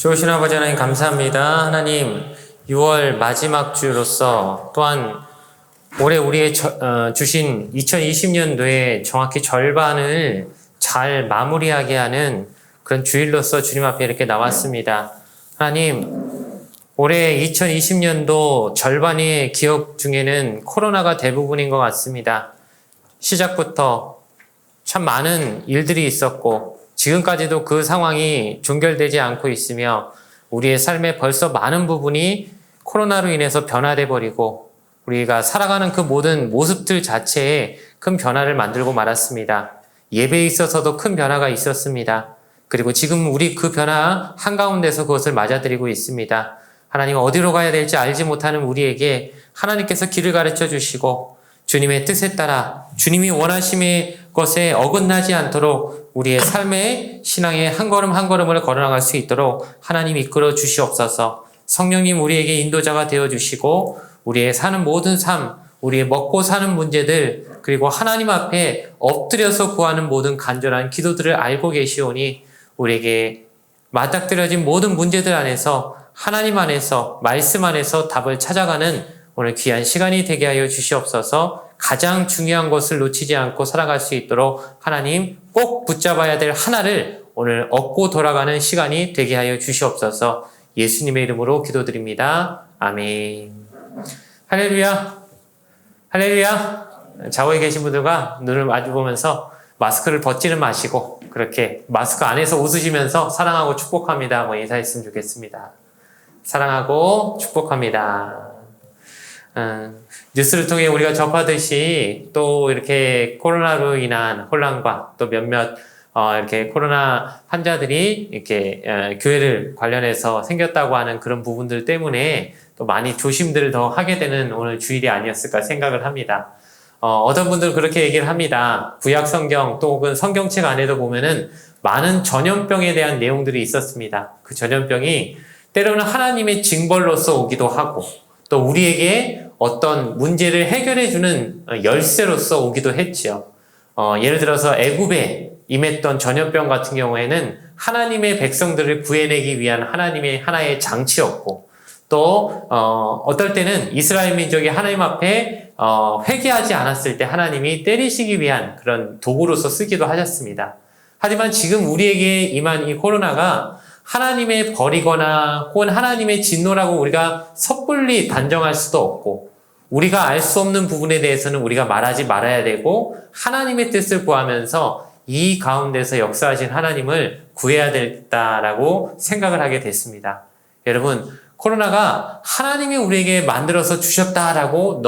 좋으신 아버지 하나님 감사합니다. 하나님 6월 마지막 주로서 또한 올해 우리의 주신 2020년도에 정확히 절반을 잘 마무리하게 하는 그런 주일로서 주님 앞에 이렇게 나왔습니다. 하나님 올해 2020년도 절반의 기억 중에는 코로나가 대부분인 것 같습니다. 시작부터 참 많은 일들이 있었고 지금까지도 그 상황이 종결되지 않고 있으며 우리의 삶에 벌써 많은 부분이 코로나로 인해서 변화돼 버리고 우리가 살아가는 그 모든 모습들 자체에 큰 변화를 만들고 말았습니다. 예배에 있어서도 큰 변화가 있었습니다. 그리고 지금 우리 그 변화 한가운데서 그것을 맞아들이고 있습니다. 하나님 어디로 가야 될지 알지 못하는 우리에게 하나님께서 길을 가르쳐 주시고 주님의 뜻에 따라 주님이 원하심의 것에 어긋나지 않도록 우리의 삶의 신앙의 한 걸음 한 걸음을 걸어나갈 수 있도록 하나님 이끌어 주시옵소서. 성령님 우리에게 인도자가 되어 주시고 우리의 사는 모든 삶, 우리의 먹고 사는 문제들 그리고 하나님 앞에 엎드려서 구하는 모든 간절한 기도들을 알고 계시오니 우리에게 맞닥뜨려진 모든 문제들 안에서 하나님 안에서 말씀 안에서 답을 찾아가는 오늘 귀한 시간이 되게 하여 주시옵소서. 가장 중요한 것을 놓치지 않고 살아갈 수 있도록 하나님 꼭 붙잡아야 될 하나를 오늘 얻고 돌아가는 시간이 되게 하여 주시옵소서. 예수님의 이름으로 기도드립니다. 아멘. 할렐루야. 할렐루야. 좌우에 계신 분들과 눈을 마주보면서 마스크를 벗지는 마시고 그렇게 마스크 안에서 웃으시면서 사랑하고 축복합니다. 뭐 인사했으면 좋겠습니다. 사랑하고 축복합니다. 뉴스를 통해 우리가 접하듯이 또 이렇게 코로나로 인한 혼란과 또 몇몇 이렇게 코로나 환자들이 이렇게 교회를 관련해서 생겼다고 하는 그런 부분들 때문에 또 많이 조심들을 더 하게 되는 오늘 주일이 아니었을까 생각을 합니다. 어떤 분들은 그렇게 얘기를 합니다. 구약 성경 또 혹은 성경책 안에도 보면은 많은 전염병에 대한 내용들이 있었습니다. 그 전염병이 때로는 하나님의 징벌로서 오기도 하고 또 우리에게 어떤 문제를 해결해주는 열쇠로서 오기도 했지요. 예를 들어서 애굽에 임했던 전염병 같은 경우에는 하나님의 백성들을 구해내기 위한 하나님의 하나의 장치였고 또 어떨 때는 이스라엘 민족이 하나님 앞에 회개하지 않았을 때 하나님이 때리시기 위한 그런 도구로서 쓰기도 하셨습니다. 하지만 지금 우리에게 임한 이 코로나가 하나님의 벌이거나 혹은 하나님의 진노라고 우리가 섣불리 단정할 수도 없고 우리가 알 수 없는 부분에 대해서는 우리가 말하지 말아야 되고 하나님의 뜻을 구하면서 이 가운데서 역사하신 하나님을 구해야 되겠다라고 생각을 하게 됐습니다. 여러분 코로나가 하나님이 우리에게 만들어서 주셨다라고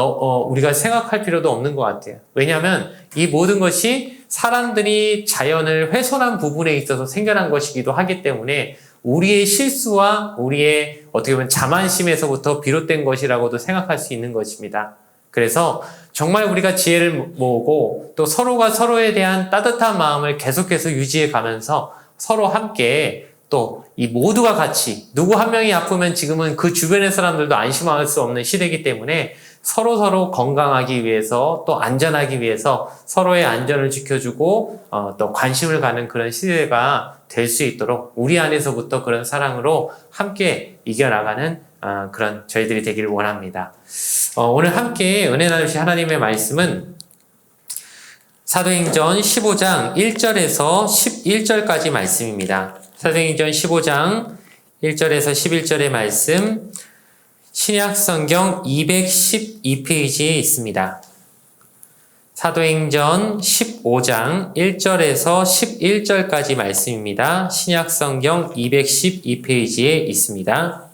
우리가 생각할 필요도 없는 것 같아요. 왜냐하면 이 모든 것이 사람들이 자연을 훼손한 부분에 있어서 생겨난 것이기도 하기 때문에 우리의 실수와 우리의 어떻게 보면 자만심에서부터 비롯된 것이라고도 생각할 수 있는 것입니다. 그래서 정말 우리가 지혜를 모으고 또 서로가 서로에 대한 따뜻한 마음을 계속해서 유지해 가면서 서로 함께 또 이 모두가 같이 누구 한 명이 아프면 지금은 그 주변의 사람들도 안심할 수 없는 시대이기 때문에 서로 건강하기 위해서 또 안전하기 위해서 서로의 안전을 지켜주고 또 관심을 가는 그런 시대가 될 수 있도록 우리 안에서부터 그런 사랑으로 함께 이겨나가는 그런 저희들이 되기를 원합니다. 오늘 함께 은혜 나누실 하나님의 말씀은 사도행전 15장 1절에서 11절까지 말씀입니다. 사도행전 15장 1절에서 11절의 말씀 신약성경 212페이지에 있습니다. 사도행전 15장 1절에서 11절까지 말씀입니다. 신약성경 212페이지에 있습니다.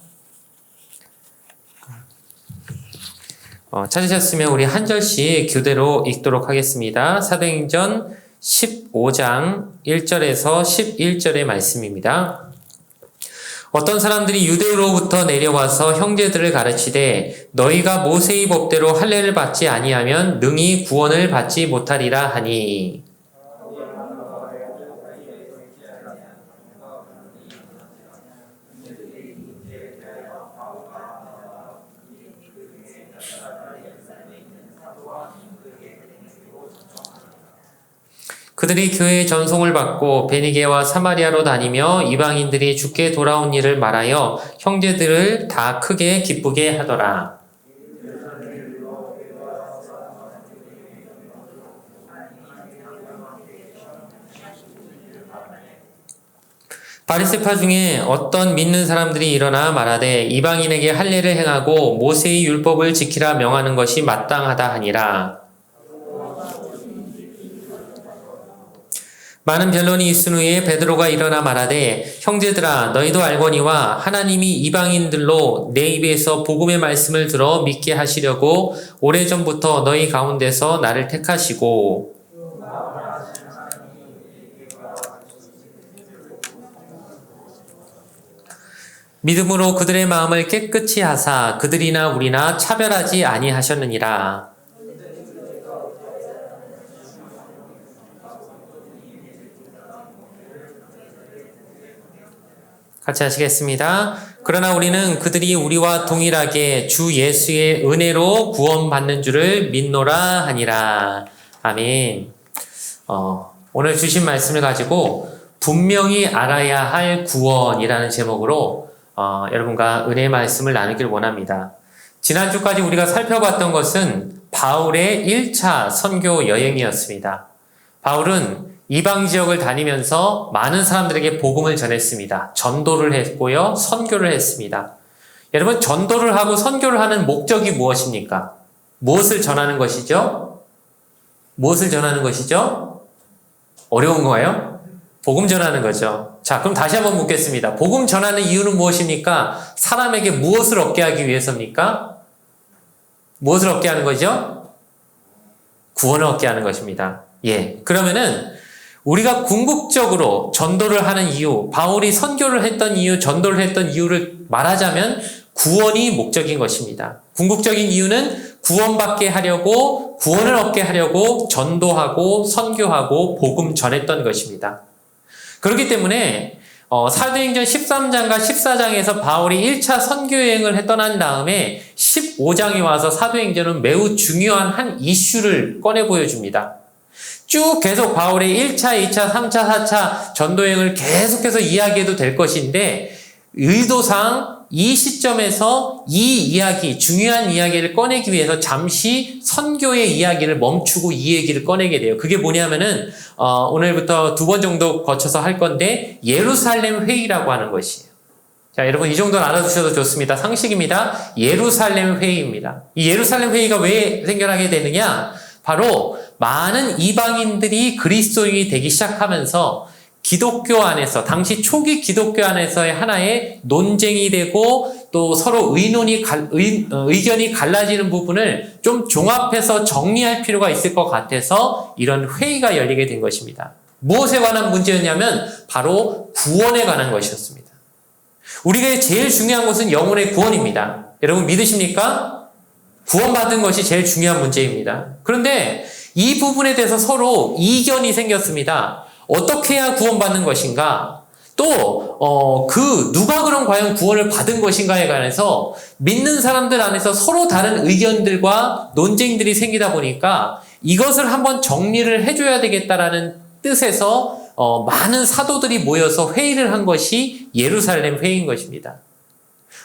찾으셨으면 우리 한 절씩 교대로 읽도록 하겠습니다. 사도행전 15장 1절에서 11절의 말씀입니다. 어떤 사람들이 유대로부터 내려와서 형제들을 가르치되 너희가 모세의 법대로 할례를 받지 아니하면 능히 구원을 받지 못하리라 하니 그들이 교회의 전송을 받고 베니게와 사마리아로 다니며 이방인들이 주께 돌아온 일을 말하여 형제들을 다 크게 기쁘게 하더라. 바리새파 중에 어떤 믿는 사람들이 일어나 말하되 이방인에게 할례를 행하고 모세의 율법을 지키라 명하는 것이 마땅하다 하니라. 많은 변론이 있은 후에 베드로가 일어나 말하되 형제들아 너희도 알거니와 하나님이 이방인들로 내 입에서 복음의 말씀을 들어 믿게 하시려고 오래전부터 너희 가운데서 나를 택하시고 믿음으로 그들의 마음을 깨끗이 하사 그들이나 우리나 차별하지 아니하셨느니라. 같이 하시겠습니다. 그러나 우리는 그들이 우리와 동일하게 주 예수의 은혜로 구원받는 줄을 믿노라 하니라. 아멘. 오늘 주신 말씀을 가지고 분명히 알아야 할 구원이라는 제목으로 여러분과 은혜의 말씀을 나누길 원합니다. 지난주까지 우리가 살펴봤던 것은 바울의 1차 선교 여행이었습니다. 바울은 이방 지역을 다니면서 많은 사람들에게 복음을 전했습니다. 전도를 했고요, 선교를 했습니다. 여러분, 전도를 하고 선교를 하는 목적이 무엇입니까? 무엇을 전하는 것이죠? 무엇을 전하는 것이죠? 어려운 거예요? 복음 전하는 거죠. 자, 그럼 다시 한번 묻겠습니다. 복음 전하는 이유는 무엇입니까? 사람에게 무엇을 얻게 하기 위해서입니까? 무엇을 얻게 하는 거죠? 구원을 얻게 하는 것입니다. 예. 그러면은 우리가 궁극적으로 전도를 하는 이유, 바울이 선교를 했던 이유, 전도를 했던 이유를 말하자면 구원이 목적인 것입니다. 궁극적인 이유는 구원받게 하려고, 구원을 얻게 하려고 전도하고 선교하고 복음 전했던 것입니다. 그렇기 때문에 사도행전 13장과 14장에서 바울이 1차 선교여행을 떠난 다음에 15장에 와서 사도행전은 매우 중요한 한 이슈를 꺼내 보여줍니다. 쭉 계속 바울의 1차, 2차, 3차, 4차 전도여행을 계속해서 이야기해도 될 것인데 의도상 이 시점에서 이 이야기, 중요한 이야기를 꺼내기 위해서 잠시 선교의 이야기를 멈추고 이 얘기를 꺼내게 돼요. 그게 뭐냐면은 오늘부터 2번 정도 거쳐서 할 건데 예루살렘 회의라고 하는 것이에요. 자, 여러분 이 정도는 알아두셔도 좋습니다. 상식입니다. 예루살렘 회의입니다. 이 예루살렘 회의가 왜 생겨나게 되느냐? 바로 많은 이방인들이 그리스도인이 되기 시작하면서 기독교 안에서, 당시 초기 기독교 안에서의 하나의 논쟁이 되고 또 서로 의견이 갈라지는 부분을 좀 종합해서 정리할 필요가 있을 것 같아서 이런 회의가 열리게 된 것입니다. 무엇에 관한 문제였냐면 바로 구원에 관한 것이었습니다. 우리가 제일 중요한 것은 영혼의 구원입니다. 여러분 믿으십니까? 구원받은 것이 제일 중요한 문제입니다. 그런데 이 부분에 대해서 서로 이견이 생겼습니다. 어떻게 해야 구원받는 것인가? 또 누가 그럼 과연 구원을 받은 것인가에 관해서 믿는 사람들 안에서 서로 다른 의견들과 논쟁들이 생기다 보니까 이것을 한번 정리를 해줘야 되겠다라는 뜻에서 많은 사도들이 모여서 회의를 한 것이 예루살렘 회의인 것입니다.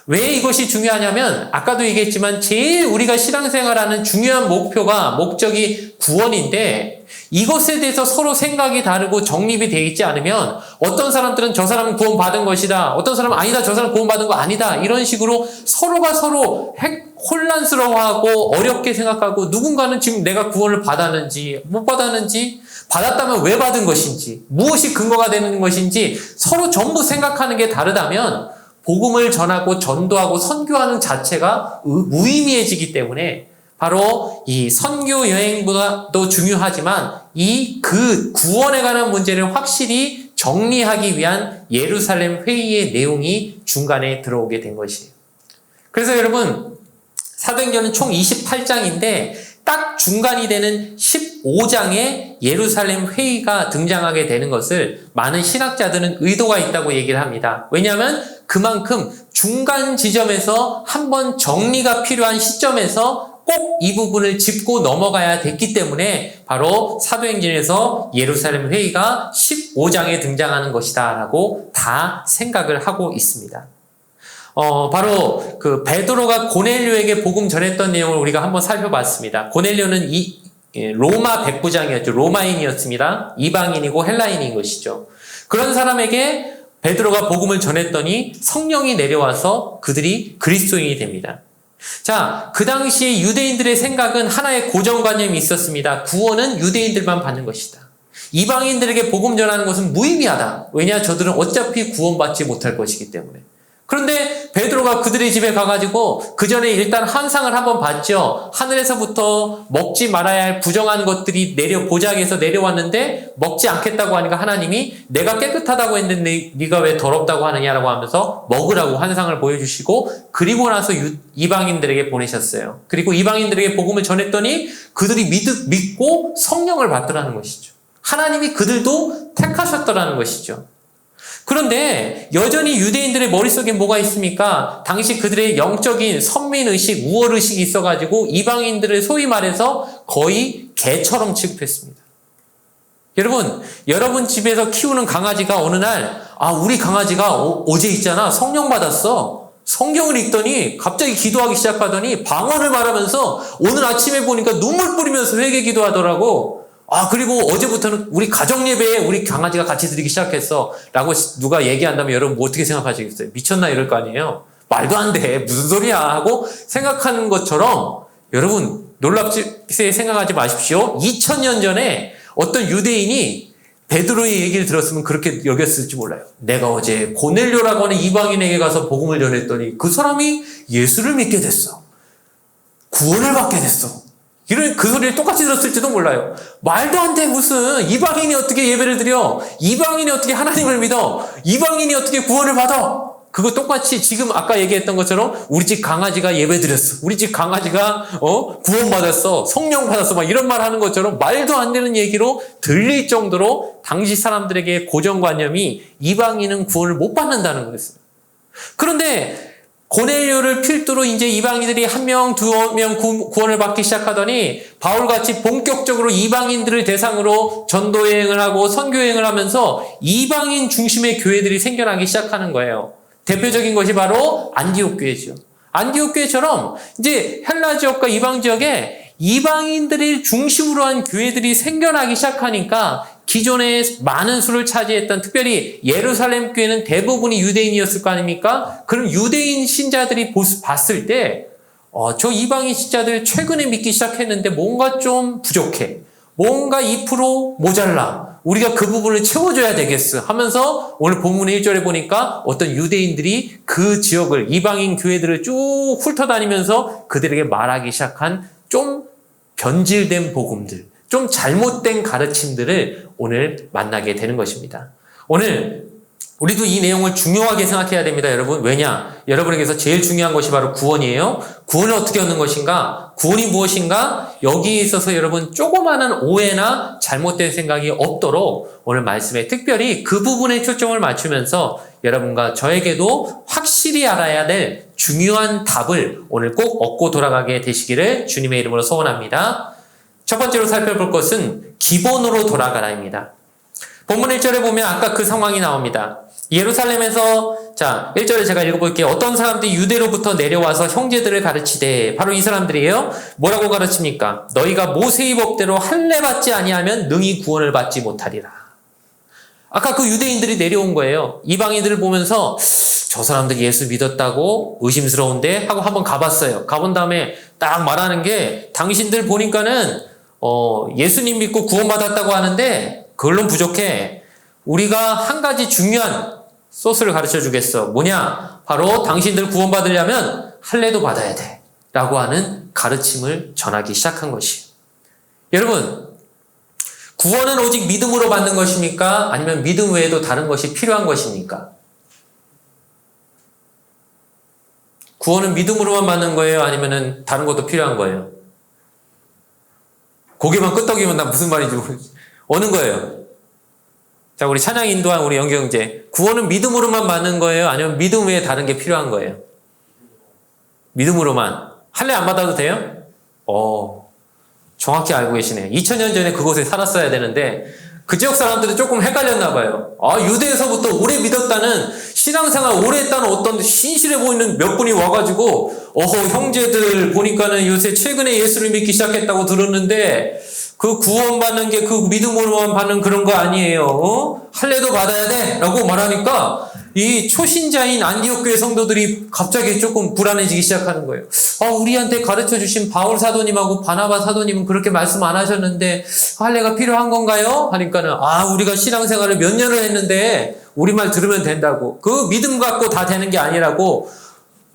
왜 이것이 중요하냐면 아까도 얘기했지만 제일 우리가 신앙생활하는 중요한 목적이 구원인데 이것에 대해서 서로 생각이 다르고 정립이 되어 있지 않으면 어떤 사람들은 저 사람은 구원받은 것이다, 어떤 사람은 아니다, 저 사람은 구원받은 거 아니다, 이런 식으로 서로가 서로 혼란스러워하고 어렵게 생각하고 누군가는 지금 내가 구원을 받았는지 못 받았는지, 받았다면 왜 받은 것인지, 무엇이 근거가 되는 것인지 서로 전부 생각하는 게 다르다면 복음을 전하고 전도하고 선교하는 자체가 무의미해지기 때문에 바로 이 선교 여행보다도 중요하지만 그 구원에 관한 문제를 확실히 정리하기 위한 예루살렘 회의의 내용이 중간에 들어오게 된 것이에요. 그래서 여러분 사도행전은 총 28장인데 딱 중간이 되는 15장에 예루살렘 회의가 등장하게 되는 것을 많은 신학자들은 의도가 있다고 얘기를 합니다. 왜냐하면 그만큼 중간 지점에서 한번 정리가 필요한 시점에서 꼭 이 부분을 짚고 넘어가야 됐기 때문에 바로 사도행전에서 예루살렘 회의가 15장에 등장하는 것이다 라고 다 생각을 하고 있습니다. 바로 그 베드로가 고넬료에게 복음 전했던 내용을 우리가 한번 살펴봤습니다. 고넬료는 로마 백부장이었죠. 로마인이었습니다. 이방인이고 헬라인인 것이죠. 그런 사람에게 베드로가 복음을 전했더니 성령이 내려와서 그들이 그리스도인이 됩니다. 자, 그 당시 유대인들의 생각은 하나의 고정관념이 있었습니다. 구원은 유대인들만 받는 것이다. 이방인들에게 복음 전하는 것은 무의미하다. 왜냐? 저들은 어차피 구원받지 못할 것이기 때문에. 그런데 베드로가 그들의 집에 가가지고 그 전에 일단 환상을 한번 봤죠. 하늘에서부터 먹지 말아야 할 부정한 것들이 보자기에서 내려왔는데 먹지 않겠다고 하니까 하나님이 내가 깨끗하다고 했는데 네가 왜 더럽다고 하느냐라고 하면서 먹으라고 환상을 보여주시고 그리고 나서 이방인들에게 보내셨어요. 그리고 이방인들에게 복음을 전했더니 그들이 믿고 성령을 받더라는 것이죠. 하나님이 그들도 택하셨더라는 것이죠. 그런데 여전히 유대인들의 머릿속에 뭐가 있습니까? 당시 그들의 영적인 선민의식, 우월의식이 있어가지고 이방인들을 소위 말해서 거의 개처럼 취급했습니다. 여러분 집에서 키우는 강아지가 어느 날 우리 강아지가 어제 있잖아 성령 받았어. 성경을 읽더니 갑자기 기도하기 시작하더니 방언을 말하면서 오늘 아침에 보니까 눈물 뿌리면서 회개 기도하더라고. 그리고 어제부터는 우리 가정 예배에 우리 강아지가 같이 드리기 시작했어. 라고 누가 얘기한다면 여러분 뭐 어떻게 생각하시겠어요? 미쳤나 이럴 거 아니에요? 말도 안 돼. 무슨 소리야? 하고 생각하는 것처럼 여러분 놀랍게 생각하지 마십시오. 2000년 전에 어떤 유대인이 베드로의 얘기를 들었으면 그렇게 여겼을지 몰라요. 내가 어제 고넬료라고 하는 이방인에게 가서 복음을 전했더니 그 사람이 예수를 믿게 됐어. 구원을 받게 됐어. 그 소리를 똑같이 들었을지도 몰라요. 말도 안 돼. 무슨 이방인이 어떻게 예배를 드려? 이방인이 어떻게 하나님을 믿어? 이방인이 어떻게 구원을 받아? 그거 똑같이 지금 아까 얘기했던 것처럼 우리 집 강아지가 예배 드렸어. 우리 집 강아지가 구원 받았어. 성령 받았어. 막 이런 말 하는 것처럼 말도 안 되는 얘기로 들릴 정도로 당시 사람들에게 고정관념이 이방인은 구원을 못 받는다는 거였어요. 그런데 고넬료를 필두로 이제 이방인들이 1명, 2명 구원을 받기 시작하더니 바울같이 본격적으로 이방인들을 대상으로 전도여행을 하고 선교여행을 하면서 이방인 중심의 교회들이 생겨나기 시작하는 거예요. 대표적인 것이 바로 안디옥 교회죠. 안디옥 교회처럼 이제 헬라 지역과 이방 지역에 이방인들을 중심으로 한 교회들이 생겨나기 시작하니까 기존에 많은 수를 차지했던 특별히 예루살렘 교회는 대부분이 유대인이었을 거 아닙니까? 그럼 유대인 신자들이 봤을 때 저 이방인 신자들 최근에 믿기 시작했는데 뭔가 좀 부족해. 뭔가 2% 모자라. 우리가 그 부분을 채워줘야 되겠어 하면서 오늘 본문의 1절에 보니까 어떤 유대인들이 그 지역을 이방인 교회들을 쭉 훑어다니면서 그들에게 말하기 시작한 좀 변질된 복음들, 좀 잘못된 가르침들을 오늘 만나게 되는 것입니다. 오늘 우리도 이 내용을 중요하게 생각해야 됩니다, 여러분. 왜냐? 여러분에게서 제일 중요한 것이 바로 구원이에요. 구원을 어떻게 얻는 것인가? 구원이 무엇인가? 여기에 있어서 여러분 조그마한 오해나 잘못된 생각이 없도록 오늘 말씀에 특별히 그 부분에 초점을 맞추면서 여러분과 저에게도 확실히 알아야 될 중요한 답을 오늘 꼭 얻고 돌아가게 되시기를 주님의 이름으로 소원합니다. 첫 번째로 살펴볼 것은 기본으로 돌아가라입니다. 본문 1절에 보면 아까 그 상황이 나옵니다. 예루살렘에서 1절에 제가 읽어볼게요. 어떤 사람들이 유대로부터 내려와서 형제들을 가르치되 바로 이 사람들이에요. 뭐라고 가르칩니까? 너희가 모세의 법대로 할례 받지 아니하면 능히 구원을 받지 못하리라. 아까 그 유대인들이 내려온 거예요. 이방인들을 보면서 저 사람들이 예수 믿었다고 의심스러운데 하고 한번 가봤어요. 가본 다음에 딱 말하는 게 당신들 보니까는 예수님 믿고 구원받았다고 하는데 그걸로는 부족해. 우리가 한 가지 중요한 소스를 가르쳐 주겠어. 뭐냐? 바로 당신들 구원받으려면 할례도 받아야 돼. 라고 하는 가르침을 전하기 시작한 것이에요. 여러분, 구원은 오직 믿음으로 받는 것입니까? 아니면 믿음 외에도 다른 것이 필요한 것입니까? 구원은 믿음으로만 받는 거예요? 아니면 다른 것도 필요한 거예요? 고개만 끄덕이면 나 무슨 말인지 모르겠어요. 어느 거예요? 자, 우리 찬양 인도한 우리 영경제. 구원은 믿음으로만 받는 거예요? 아니면 믿음 외에 다른 게 필요한 거예요? 믿음으로만. 할례 안 받아도 돼요? 정확히 알고 계시네요. 2000년 전에 그곳에 살았어야 되는데 그 지역 사람들은 조금 헷갈렸나 봐요. 유대에서부터 오래 믿었다는 신앙생활 오래 했다는 어떤 신실해 보이는 몇 분이 와가지고 형제들 보니까는 요새 최근에 예수를 믿기 시작했다고 들었는데 그 구원받는 게 그 믿음으로만 받는 그런 거 아니에요. 할례도 받아야 돼 라고 말하니까 이 초신자인 안디옥 교회 성도들이 갑자기 조금 불안해지기 시작하는 거예요. 우리한테 가르쳐 주신 바울 사도님하고 바나바 사도님은 그렇게 말씀 안 하셨는데 할례가 필요한 건가요? 하니까는 우리가 신앙생활을 몇 년을 했는데 우리 말 들으면 된다고. 그 믿음 갖고 다 되는 게 아니라고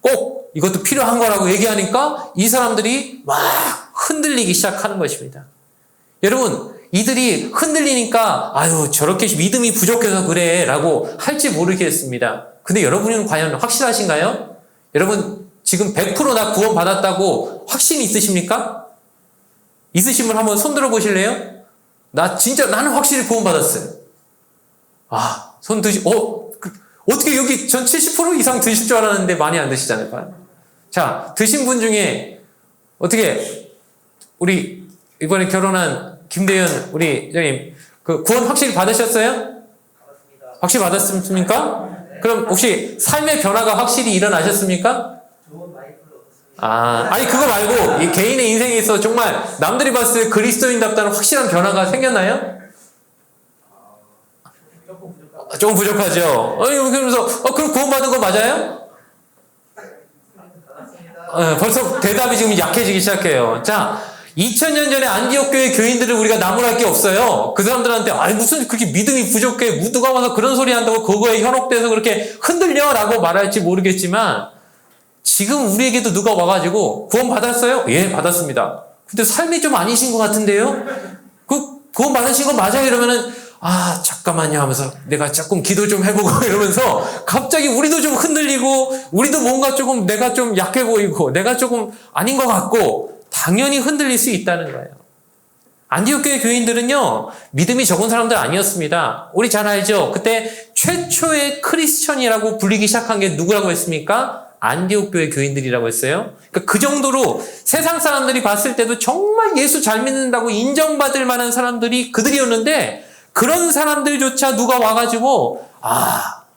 꼭 이것도 필요한 거라고 얘기하니까 이 사람들이 막 흔들리기 시작하는 것입니다. 여러분, 이들이 흔들리니까 저렇게 믿음이 부족해서 그래 라고 할지 모르겠습니다. 근데 여러분은 과연 확실하신가요? 여러분 지금 100% 나 구원 받았다고 확신이 있으십니까? 있으시면 한번 손 들어 보실래요? 나는 확실히 구원 받았어요. 손 드시 어떻게 여기 전 70% 이상 드실 줄 알았는데 많이 안 드시잖아요. 자, 드신 분 중에 어떻게 우리 이번에 결혼한 김대현 우리 회장님 그 구원 확실히 받으셨어요? 받았습니다. 확실히 받았습니까? 네. 그럼 혹시 삶의 변화가 확실히 일어나셨습니까? 좋은 와이프를 얻었습니다. 아니 그거 말고 이 개인의 인생에 있어 정말 남들이 봤을 때 그리스도인답다는 확실한 변화가 생겼나요? 조금 부족하죠. 그러면서 그럼 구원 받은 거 맞아요? 벌써 대답이 지금 약해지기 시작해요. 자. 2000년 전에 안디옥 교회 교인들을 우리가 나무랄 게 없어요. 그 사람들한테 무슨 그렇게 믿음이 부족해 누가 와서 그런 소리 한다고 그거에 현혹돼서 그렇게 흔들려 라고 말할지 모르겠지만 지금 우리에게도 누가 와가지고 구원 받았어요? 예, 받았습니다. 근데 삶이 좀 아니신 것 같은데요? 구원 받으신 거 맞아요? 이러면은 잠깐만요 하면서 내가 조금 기도 좀 해보고 이러면서 갑자기 우리도 좀 흔들리고 우리도 뭔가 조금 내가 좀 약해 보이고 내가 조금 아닌 것 같고 당연히 흔들릴 수 있다는 거예요. 안디옥 교회 교인들은요, 믿음이 적은 사람들 아니었습니다. 우리 잘 알죠? 그때 최초의 크리스천이라고 불리기 시작한 게 누구라고 했습니까? 안디옥 교회 교인들이라고 했어요. 그러니까 그 정도로 세상 사람들이 봤을 때도 정말 예수 잘 믿는다고 인정받을 만한 사람들이 그들이었는데 그런 사람들조차 누가 와가지고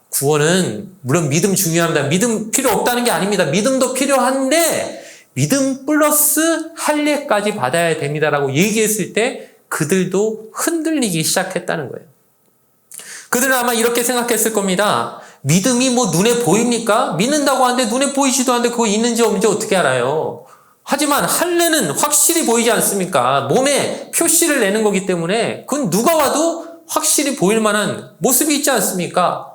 구원은 물론 믿음 중요합니다. 믿음 필요 없다는 게 아닙니다. 믿음도 필요한데 믿음 플러스 할례까지 받아야 됩니다라고 얘기했을 때 그들도 흔들리기 시작했다는 거예요. 그들은 아마 이렇게 생각했을 겁니다. 믿음이 눈에 보입니까? 믿는다고 하는데 눈에 보이지도 않는데 그거 있는지 없는지 어떻게 알아요? 하지만 할례는 확실히 보이지 않습니까? 몸에 표시를 내는 거기 때문에 그건 누가 와도 확실히 보일 만한 모습이 있지 않습니까?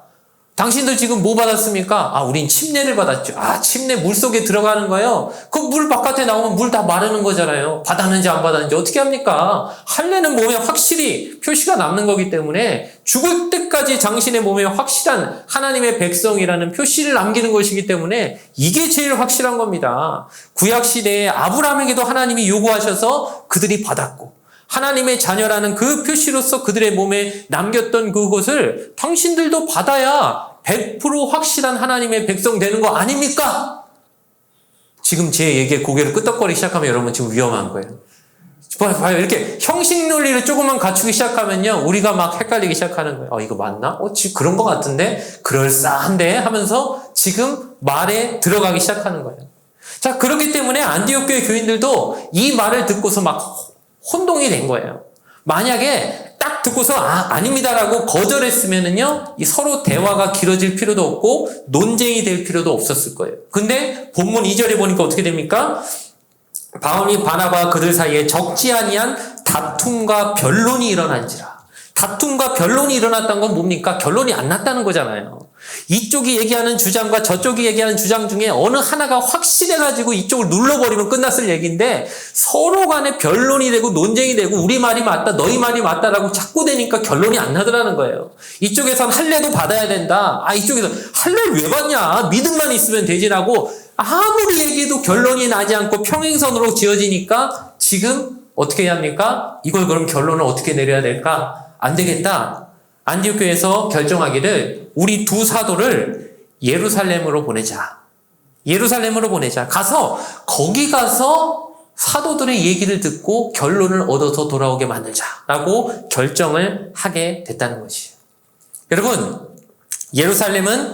당신들 지금 뭐 받았습니까? 우린 침례를 받았죠. 침례 물 속에 들어가는 거예요. 그 물 바깥에 나오면 물 다 마르는 거잖아요. 받았는지 안 받았는지 어떻게 합니까? 할례는 몸에 확실히 표시가 남는 거기 때문에 죽을 때까지 당신의 몸에 확실한 하나님의 백성이라는 표시를 남기는 것이기 때문에 이게 제일 확실한 겁니다. 구약시대에 아브라함에게도 하나님이 요구하셔서 그들이 받았고 하나님의 자녀라는 그 표시로서 그들의 몸에 남겼던 그것을 당신들도 받아야 100% 확실한 하나님의 백성 되는 거 아닙니까? 지금 제 얘기에 고개를 끄덕거리기 시작하면 여러분 지금 위험한 거예요. 봐요. 이렇게 형식 논리를 조금만 갖추기 시작하면요. 우리가 막 헷갈리기 시작하는 거예요. 이거 맞나? 지금 그런 것 같은데? 그럴싸한데? 하면서 지금 말에 들어가기 시작하는 거예요. 자, 그렇기 때문에 안디옥 교회 교인들도 이 말을 듣고서 막 혼동이 된 거예요. 만약에 딱 듣고서 아닙니다라고 거절했으면은요, 이 서로 대화가 길어질 필요도 없고 논쟁이 될 필요도 없었을 거예요. 근데 본문 2절에 보니까 어떻게 됩니까? 바울이 바나바와 그들 사이에 적지 아니한 다툼과 변론이 일어난지라. 다툼과 변론이 일어났다는 건 뭡니까? 결론이 안 났다는 거잖아요. 이쪽이 얘기하는 주장과 저쪽이 얘기하는 주장 중에 어느 하나가 확실해가지고 이쪽을 눌러버리면 끝났을 얘기인데 서로 간에 변론이 되고 논쟁이 되고 우리 말이 맞다 너희 말이 맞다라고 자꾸 되니까 결론이 안 나더라는 거예요. 이쪽에선 할례도 받아야 된다. 이쪽에서 할례를 왜 받냐? 믿음만 있으면 되지라고 아무리 얘기해도 결론이 나지 않고 평행선으로 지어지니까 지금 어떻게 해야 합니까? 이걸 그럼 결론을 어떻게 내려야 될까? 안 되겠다. 안디옥 교회에서 결정하기를 우리 두 사도를 예루살렘으로 보내자. 예루살렘으로 보내자. 거기 가서 사도들의 얘기를 듣고 결론을 얻어서 돌아오게 만들자라고 결정을 하게 됐다는 것이에요. 여러분, 예루살렘은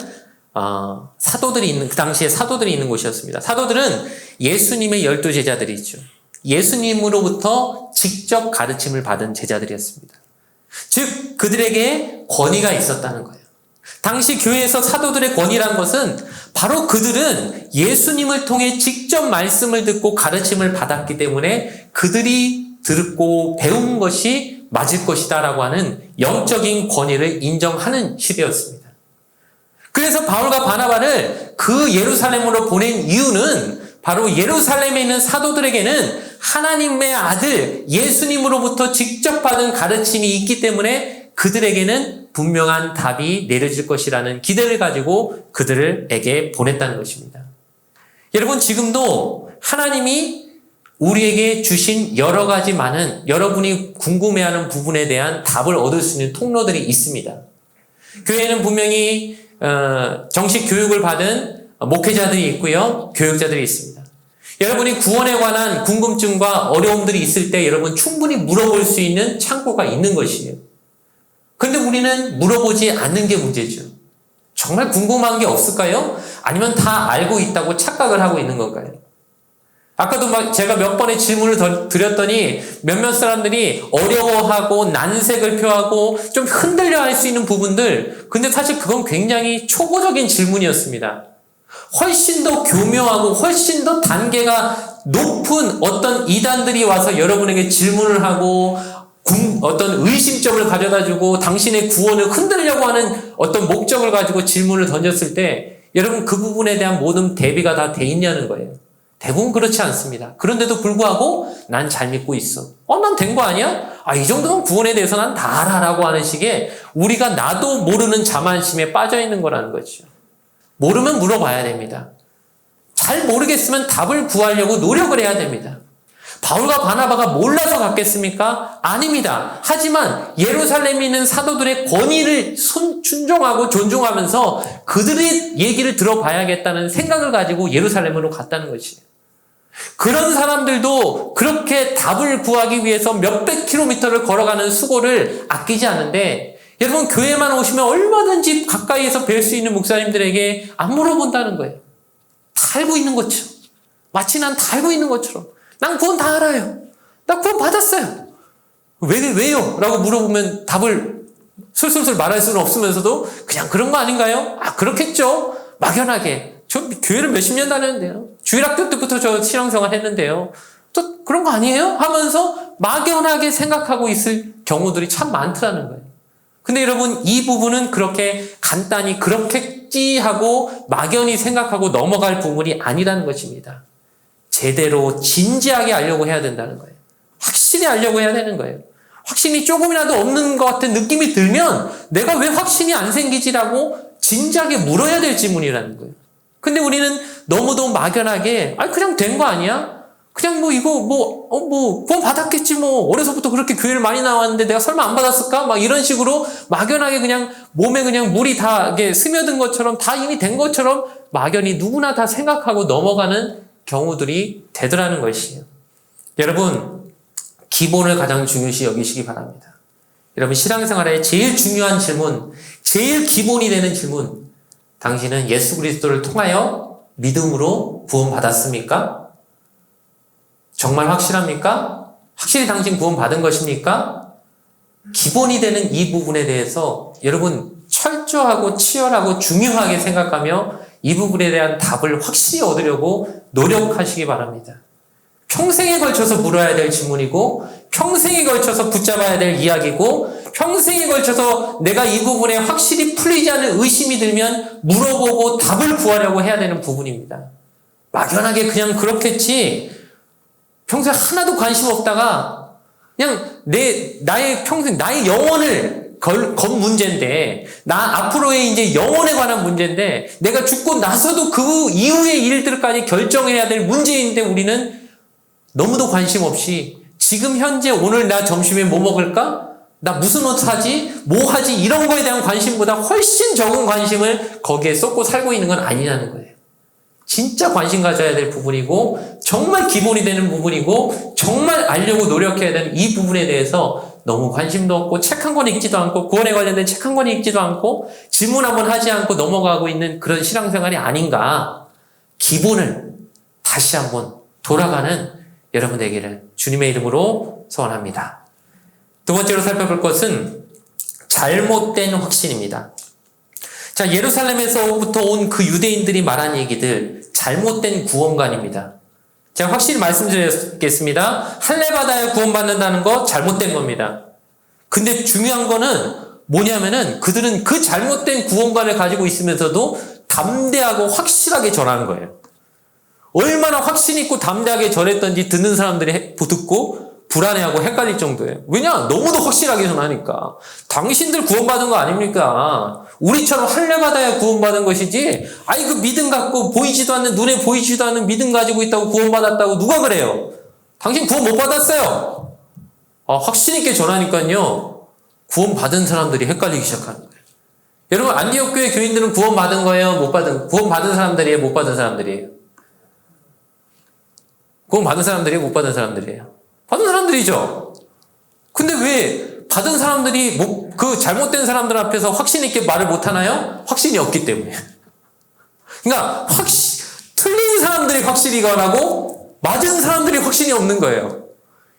사도들이 있는, 그 당시에 사도들이 있는 곳이었습니다. 사도들은 예수님의 12 제자들이죠. 예수님으로부터 직접 가르침을 받은 제자들이었습니다. 즉 그들에게 권위가 있었다는 거예요. 당시 교회에서 사도들의 권위란 것은 바로 그들은 예수님을 통해 직접 말씀을 듣고 가르침을 받았기 때문에 그들이 듣고 배운 것이 맞을 것이다 라고 하는 영적인 권위를 인정하는 시대였습니다. 그래서 바울과 바나바를 그 예루살렘으로 보낸 이유는 바로 예루살렘에 있는 사도들에게는 하나님의 아들 예수님으로부터 직접 받은 가르침이 있기 때문에 그들에게는 분명한 답이 내려질 것이라는 기대를 가지고 그들에게 보냈다는 것입니다. 여러분, 지금도 하나님이 우리에게 주신 여러 가지 많은 여러분이 궁금해하는 부분에 대한 답을 얻을 수 있는 통로들이 있습니다. 교회에는 분명히 정식 교육을 받은 목회자들이 있고요, 교육자들이 있습니다. 여러분이 구원에 관한 궁금증과 어려움들이 있을 때 여러분 충분히 물어볼 수 있는 창구가 있는 것이에요. 그런데 우리는 물어보지 않는 게 문제죠. 정말 궁금한 게 없을까요? 아니면 다 알고 있다고 착각을 하고 있는 건가요? 아까도 제가 몇 번의 질문을 드렸더니 몇몇 사람들이 어려워하고 난색을 표하고 좀 흔들려할 수 있는 부분들, 근데 사실 그건 굉장히 초보적인 질문이었습니다. 훨씬 더 교묘하고 훨씬 더 단계가 높은 어떤 이단들이 와서 여러분에게 질문을 하고 어떤 의심점을 가져다주고 당신의 구원을 흔들려고 하는 어떤 목적을 가지고 질문을 던졌을 때 여러분 그 부분에 대한 모든 대비가 다 돼 있냐는 거예요. 대부분 그렇지 않습니다. 그런데도 불구하고 난 잘 믿고 있어. 난 된 거 아니야? 이 정도면 구원에 대해서 난 다 알아라고 하는 식의 우리가 나도 모르는 자만심에 빠져 있는 거라는 거죠. 모르면 물어봐야 됩니다. 잘 모르겠으면 답을 구하려고 노력을 해야 됩니다. 바울과 바나바가 몰라서 갔겠습니까? 아닙니다. 하지만 예루살렘에 있는 사도들의 권위를 순종하고 존중하면서 그들의 얘기를 들어봐야겠다는 생각을 가지고 예루살렘으로 갔다는 것이에요. 그런 사람들도 그렇게 답을 구하기 위해서 몇백 킬로미터를 걸어가는 수고를 아끼지 않는데 여러분 교회만 오시면 얼마든지 가까이에서 뵐 수 있는 목사님들에게 안 물어본다는 거예요. 다 알고 있는 것처럼. 마치 난 다 알고 있는 것처럼. 난 구원 다 알아요. 나 구원 받았어요. 왜요? 라고 물어보면 답을 술술술 말할 수는 없으면서도 그냥 그런 거 아닌가요? 그렇겠죠. 막연하게. 저 교회를 몇십 년 다녔는데요. 주일학교 때부터 저 신앙생활 했는데요. 또 그런 거 아니에요? 하면서 막연하게 생각하고 있을 경우들이 참 많더라는 거예요. 근데 여러분 이 부분은 그렇게 간단히 그렇겠지 하고 막연히 생각하고 넘어갈 부분이 아니라는 것입니다. 제대로 진지하게 알려고 해야 된다는 거예요. 확실히 알려고 해야 되는 거예요. 확신이 조금이라도 없는 것 같은 느낌이 들면 내가 왜 확신이 안 생기지라고 진지하게 물어야 될 질문이라는 거예요. 근데 우리는 너무도 막연하게 그냥 된 거 아니야? 그냥 구원 받았겠지 어려서부터 그렇게 교회를 많이 나왔는데 내가 설마 안 받았을까? 막 이런 식으로 막연하게 그냥 몸에 그냥 물이 다 이게 스며든 것처럼 다 이미 된 것처럼 막연히 누구나 다 생각하고 넘어가는 경우들이 되더라는 것이에요. 여러분, 기본을 가장 중요시 여기시기 바랍니다. 여러분, 신앙생활의 제일 중요한 질문, 제일 기본이 되는 질문, 당신은 예수 그리스도를 통하여 믿음으로 구원받았습니까? 정말 확실합니까? 확실히 당신 구원받은 것입니까? 기본이 되는 이 부분에 대해서 여러분 철저하고 치열하고 중요하게 생각하며 이 부분에 대한 답을 확실히 얻으려고 노력하시기 바랍니다. 평생에 걸쳐서 물어야 될 질문이고 평생에 걸쳐서 붙잡아야 될 이야기고 평생에 걸쳐서 내가 이 부분에 확실히 풀리지 않는 의심이 들면 물어보고 답을 구하려고 해야 되는 부분입니다. 막연하게 그냥 그렇겠지 평소에 하나도 관심 없다가 그냥 나의 영혼을 건 문제인데 나 앞으로의 이제 영혼에 관한 문제인데 내가 죽고 나서도 그 이후의 일들까지 결정해야 될 문제인데 우리는 너무도 관심 없이 지금 현재 오늘 나 점심에 뭐 먹을까? 나 무슨 옷 사지? 뭐 하지? 이런 거에 대한 관심보다 훨씬 적은 관심을 거기에 쏟고 살고 있는 건 아니냐는 거예요. 진짜 관심 가져야 될 부분이고 정말 기본이 되는 부분이고 정말 알려고 노력해야 되는 이 부분에 대해서 너무 관심도 없고 책 한 권 읽지도 않고 구원에 관련된 책 한 권 읽지도 않고 질문 한번 하지 않고 넘어가고 있는 그런 신앙생활이 아닌가. 기본을 다시 한번 돌아가는 여러분 되기를 주님의 이름으로 소원합니다. 두 번째로 살펴볼 것은 잘못된 확신입니다. 자, 예루살렘에서부터 온 그 유대인들이 말한 얘기들, 잘못된 구원관입니다. 제가 확실히 말씀드리겠습니다. 할례받아야 구원받는다는 거 잘못된 겁니다. 근데 중요한 거는 뭐냐면은 그들은 그 잘못된 구원관을 가지고 있으면서도 담대하고 확실하게 전하는 거예요. 얼마나 확신 있고 담대하게 전했던지 듣는 사람들이 듣고 불안해하고 헷갈릴 정도예요. 왜냐? 너무도 확실하게 전하니까. 당신들 구원받은 거 아닙니까? 우리처럼 할례받아야 구원받은 것이지, 아이 그 믿음 갖고 보이지도 않는, 눈에 보이지도 않는 믿음 가지고 있다고 구원받았다고 누가 그래요? 당신 구원 못 받았어요. 확신 있게 전하니까요, 구원받은 사람들이 헷갈리기 시작하는 거예요. 여러분, 안디옥 교회 교인들은 구원받은 거예요? 구원받은 사람들이에요? 못 받은 사람들이에요? 구원받은 사람들이에요? 못 받은 사람들이에요? 받은 사람들이죠. 근데 왜 받은 사람들이 그 잘못된 사람들 앞에서 확신 있게 말을 못 하나요? 확신이 없기 때문에. 그러니까 틀린 사람들이 확실히 권하고 맞은 사람들이 확신이 없는 거예요.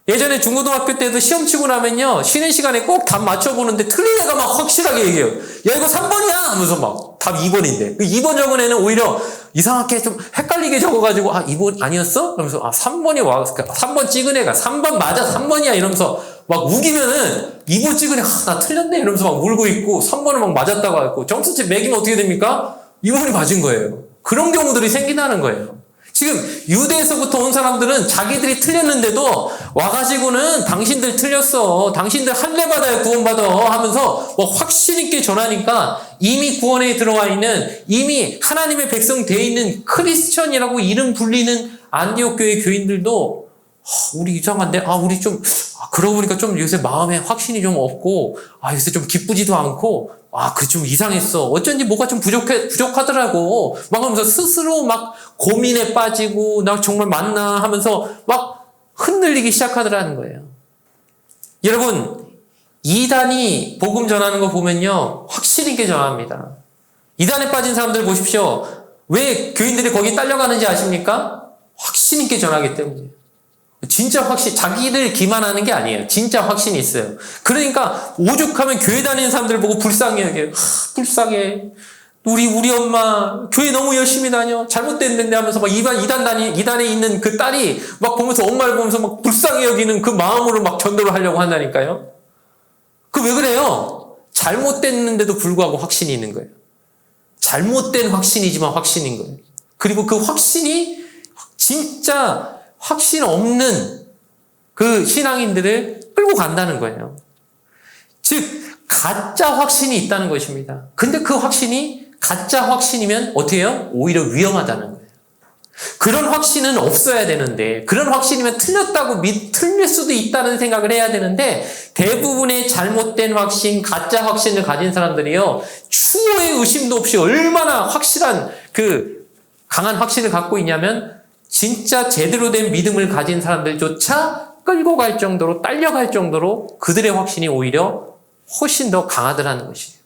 예전에 중고등학교 때도 시험 치고 나면요, 쉬는 시간에 꼭 답 맞춰보는데 틀린 애가 막 확실하게 얘기해요. 야, 이거 3번이야! 하면서 막 답 2번인데. 그 2번 적은 애는 오히려 이상하게 좀 헷갈리게 적어가지고, 2번 아니었어? 그러면서, 3번이 와, 3번 찍은 애가 3번 맞아, 3번이야! 이러면서 막 우기면은 2번 찍은 애가, 나 틀렸네! 이러면서 막 울고 있고, 3번은 막 맞았다고 하고, 점수치 매기면 어떻게 됩니까? 2번이 맞은 거예요. 그런 경우들이 생긴다는 거예요. 지금 유대에서부터 온 사람들은 자기들이 틀렸는데도 와가지고는 당신들 틀렸어. 당신들 할례받아야 구원받아 하면서 뭐 확신 있게 전하니까 이미 구원에 들어와 있는, 이미 하나님의 백성 돼 있는 크리스천이라고 이름 불리는 안디옥 교회 교인들도 우리 이상한데? 우리 좀 그러고 보니까 좀 요새 마음에 확신이 좀 없고 요새 좀 기쁘지도 않고 그 좀 이상했어. 어쩐지 뭐가 좀 부족하더라고. 막 하면서 스스로 막 고민에 빠지고 나 정말 맞나 하면서 막 흔들리기 시작하더라는 거예요. 여러분, 이단이 복음 전하는 거 보면요, 확신 있게 전합니다. 이단에 빠진 사람들 보십시오. 왜 교인들이 거기 딸려가는지 아십니까? 확신 있게 전하기 때문이에요. 진짜 확신, 자기들 기만하는 게 아니에요. 진짜 확신이 있어요. 그러니까 오죽하면 교회 다니는 사람들 보고 불쌍해 여겨요. 불쌍해. 우리 엄마 교회 너무 열심히 다녀. 잘못됐는데 하면서 막 이단에 있는 그 딸이 막 보면서 엄마를 보면서 막 불쌍해 여기는 그 마음으로 막 전도를 하려고 한다니까요. 그 왜 그래요? 잘못됐는데도 불구하고 확신이 있는 거예요. 잘못된 확신이지만 확신인 거예요. 그리고 그 확신이 진짜 확신 없는 그 신앙인들을 끌고 간다는 거예요. 즉, 가짜 확신이 있다는 것입니다. 근데 그 확신이 가짜 확신이면 어떻게 해요? 오히려 위험하다는 거예요. 그런 확신은 없어야 되는데, 그런 확신이면 틀릴 수도 있다는 생각을 해야 되는데, 대부분의 잘못된 확신, 가짜 확신을 가진 사람들이요, 추호의 의심도 없이 얼마나 확실한 강한 확신을 갖고 있냐면, 진짜 제대로 된 믿음을 가진 사람들조차 끌고 갈 정도로, 딸려갈 정도로 그들의 확신이 오히려 훨씬 더 강하더라는 것이에요.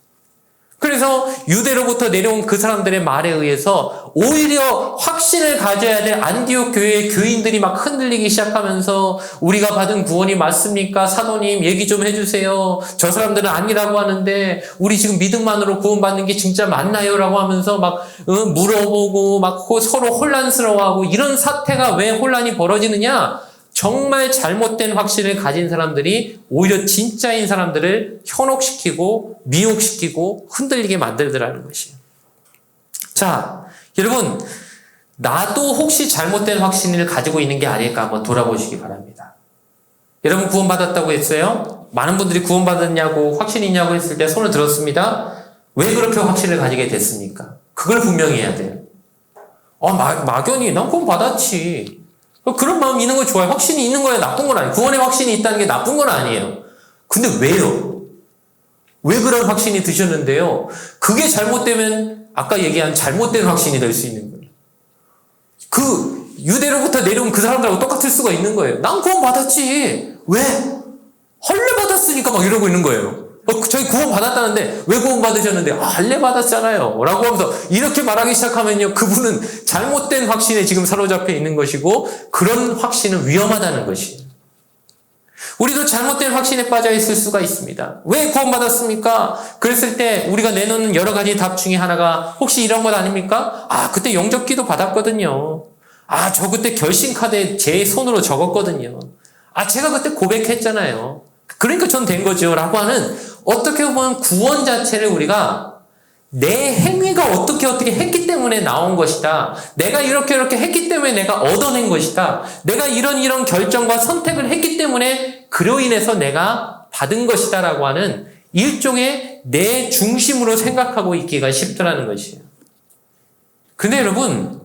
그래서 유대로부터 내려온 그 사람들의 말에 의해서 오히려 확신을 가져야 될 안디옥 교회의 교인들이 막 흔들리기 시작하면서 우리가 받은 구원이 맞습니까? 사도님 얘기 좀 해주세요. 저 사람들은 아니라고 하는데 우리 지금 믿음만으로 구원받는 게 진짜 맞나요? 라고 하면서 막 물어보고 막 서로 혼란스러워하고 이런 사태가 왜 혼란이 벌어지느냐? 정말 잘못된 확신을 가진 사람들이 오히려 진짜인 사람들을 현혹시키고 미혹시키고 흔들리게 만들더라는 것이에요. 자, 여러분, 나도 혹시 잘못된 확신을 가지고 있는 게 아닐까 한번 돌아보시기 바랍니다. 여러분 구원받았다고 했어요? 많은 분들이 구원받았냐고 확신이 있냐고 했을 때 손을 들었습니다. 왜 그렇게 확신을 가지게 됐습니까? 그걸 분명히 해야 돼요. 막연히 난 구원받았지. 그런 마음이 있는 거 좋아요. 확신이 있는 거야 나쁜 건 아니에요. 구원의 확신이 있다는 게 나쁜 건 아니에요. 근데 왜요? 왜 그런 확신이 드셨는데요? 그게 잘못되면 아까 얘기한 잘못된 확신이 될 수 있는 거예요. 그 유대로부터 내려온 그 사람들하고 똑같을 수가 있는 거예요. 난 구원 받았지. 왜? 할례 받았으니까 막 이러고 있는 거예요. 저희 구원 받았다는데 왜 구원 받으셨는데? 할례 받았잖아요. 라고 하면서 이렇게 말하기 시작하면요, 그분은 잘못된 확신에 지금 사로잡혀 있는 것이고, 그런 확신은 위험하다는 것이에요. 우리도 잘못된 확신에 빠져 있을 수가 있습니다. 왜 구원 받았습니까? 그랬을 때 우리가 내놓는 여러 가지 답 중에 하나가 혹시 이런 것 아닙니까? 그때 영접기도 받았거든요. 저 그때 결심카드에 제 손으로 적었거든요. 제가 그때 고백했잖아요. 그러니까 전 된 거죠. 라고 하는, 어떻게 보면 구원 자체를 우리가 내 행위가 어떻게 했기 때문에 나온 것이다. 내가 이렇게 했기 때문에 내가 얻어낸 것이다. 내가 이런 결정과 선택을 했기 때문에 그로 인해서 내가 받은 것이다. 라고 하는 일종의 내 중심으로 생각하고 있기가 쉽더라는 것이에요. 근데 여러분,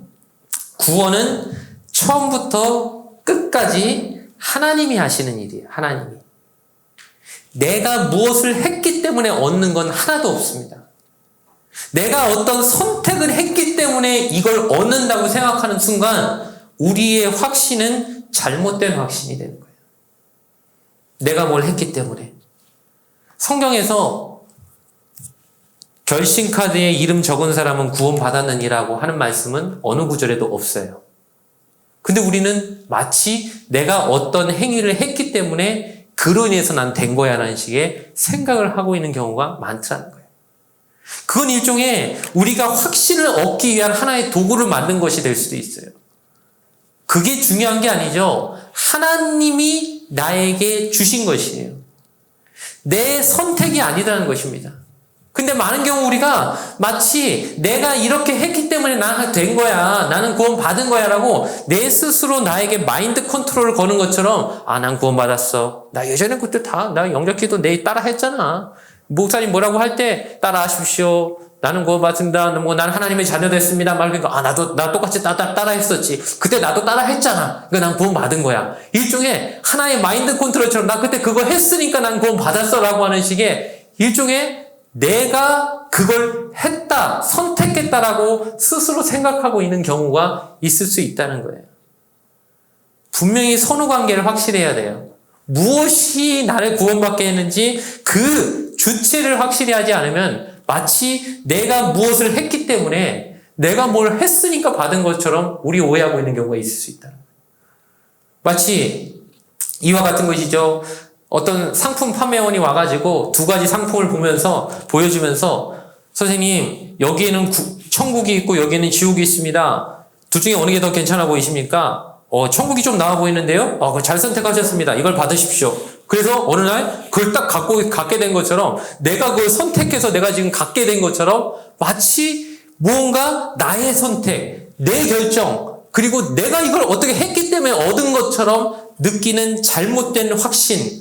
구원은 처음부터 끝까지 하나님이 하시는 일이에요. 하나님이. 내가 무엇을 했기 때문에 얻는 건 하나도 없습니다. 내가 어떤 선택을 했기 때문에 이걸 얻는다고 생각하는 순간 우리의 확신은 잘못된 확신이 되는 거예요. 내가 뭘 했기 때문에. 성경에서 결심카드에 이름 적은 사람은 구원받았느니라고 하는 말씀은 어느 구절에도 없어요. 근데 우리는 마치 내가 어떤 행위를 했기 때문에 그로 인해서 난 된 거야 라는 식의 생각을 하고 있는 경우가 많다는 거예요. 그건 일종의 우리가 확신을 얻기 위한 하나의 도구를 만든 것이 될 수도 있어요. 그게 중요한 게 아니죠. 하나님이 나에게 주신 것이에요. 내 선택이 아니라는 것입니다. 근데 많은 경우 우리가 마치 내가 이렇게 했기 때문에 나는 된 거야, 나는 구원 받은 거야 라고 내 스스로 나에게 마인드 컨트롤을 거는 것처럼, 난 구원 받았어. 나 예전에 그때 나 영접기도 내 따라 했잖아. 목사님 뭐라고 할 때 따라 하십시오. 나는 구원 받습니다. 나는 하나님의 자녀 됐습니다. 말그러니까 나 똑같이 따라 했었지. 그때 나도 따라 했잖아. 그러니까 난 구원 받은 거야. 일종의 하나의 마인드 컨트롤처럼 나 그때 그거 했으니까 난 구원 받았어 라고 하는 식의 일종의 내가 그걸 했다, 선택했다라고 스스로 생각하고 있는 경우가 있을 수 있다는 거예요. 분명히 선후 관계를 확실해야 돼요. 무엇이 나를 구원받게 했는지 그 주체를 확실히 하지 않으면 마치 내가 무엇을 했기 때문에 내가 뭘 했으니까 받은 것처럼 우리 오해하고 있는 경우가 있을 수 있다는 거예요. 마치 이와 같은 것이죠. 어떤 상품 판매원이 와가지고 두 가지 상품을 보여주면서 선생님, 여기에는 천국이 있고 여기에는 지옥이 있습니다. 둘 중에 어느 게 더 괜찮아 보이십니까? 천국이 좀 나아 보이는데요? 잘 선택하셨습니다. 이걸 받으십시오. 그래서 어느 날 그걸 딱 갖게 된 것처럼, 내가 그걸 선택해서 내가 지금 갖게 된 것처럼 마치 무언가 나의 선택, 내 결정, 그리고 내가 이걸 어떻게 했기 때문에 얻은 것처럼 느끼는 잘못된 확신,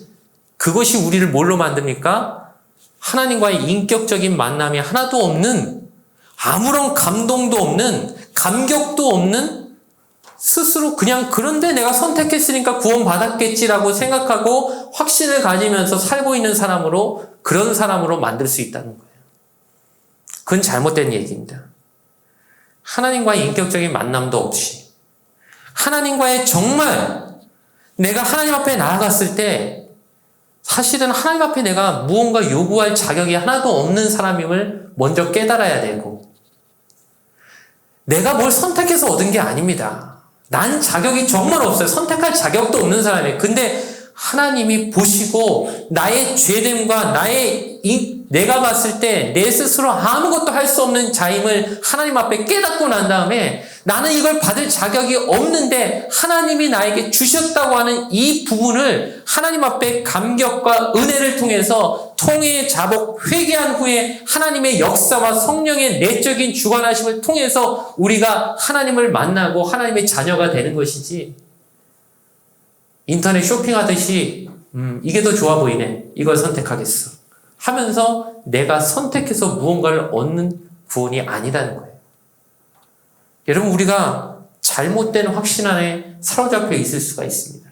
그것이 우리를 뭘로 만듭니까? 하나님과의 인격적인 만남이 하나도 없는, 아무런 감동도 없는, 감격도 없는, 스스로 그냥 그런데 내가 선택했으니까 구원받았겠지라고 생각하고 확신을 가지면서 살고 있는 사람으로, 그런 사람으로 만들 수 있다는 거예요. 그건 잘못된 얘기입니다. 하나님과의 인격적인 만남도 없이, 하나님과의 정말 내가 하나님 앞에 나아갔을 때 사실은 하나님 앞에 내가 무언가 요구할 자격이 하나도 없는 사람임을 먼저 깨달아야 되고, 내가 뭘 선택해서 얻은 게 아닙니다. 난 자격이 정말 없어요. 선택할 자격도 없는 사람이에요. 근데 하나님이 보시고 나의 죄됨과 내가 봤을 때 내 스스로 아무것도 할 수 없는 자임을 하나님 앞에 깨닫고 난 다음에 나는 이걸 받을 자격이 없는데 하나님이 나에게 주셨다고 하는 이 부분을 하나님 앞에 감격과 은혜를 통해서 통해 자복 회개한 후에 하나님의 역사와 성령의 내적인 주관하심을 통해서 우리가 하나님을 만나고 하나님의 자녀가 되는 것이지, 인터넷 쇼핑하듯이 이게 더 좋아 보이네, 이걸 선택하겠어 하면서 내가 선택해서 무언가를 얻는 구원이 아니라는 거예요. 여러분, 우리가 잘못된 확신 안에 사로잡혀 있을 수가 있습니다.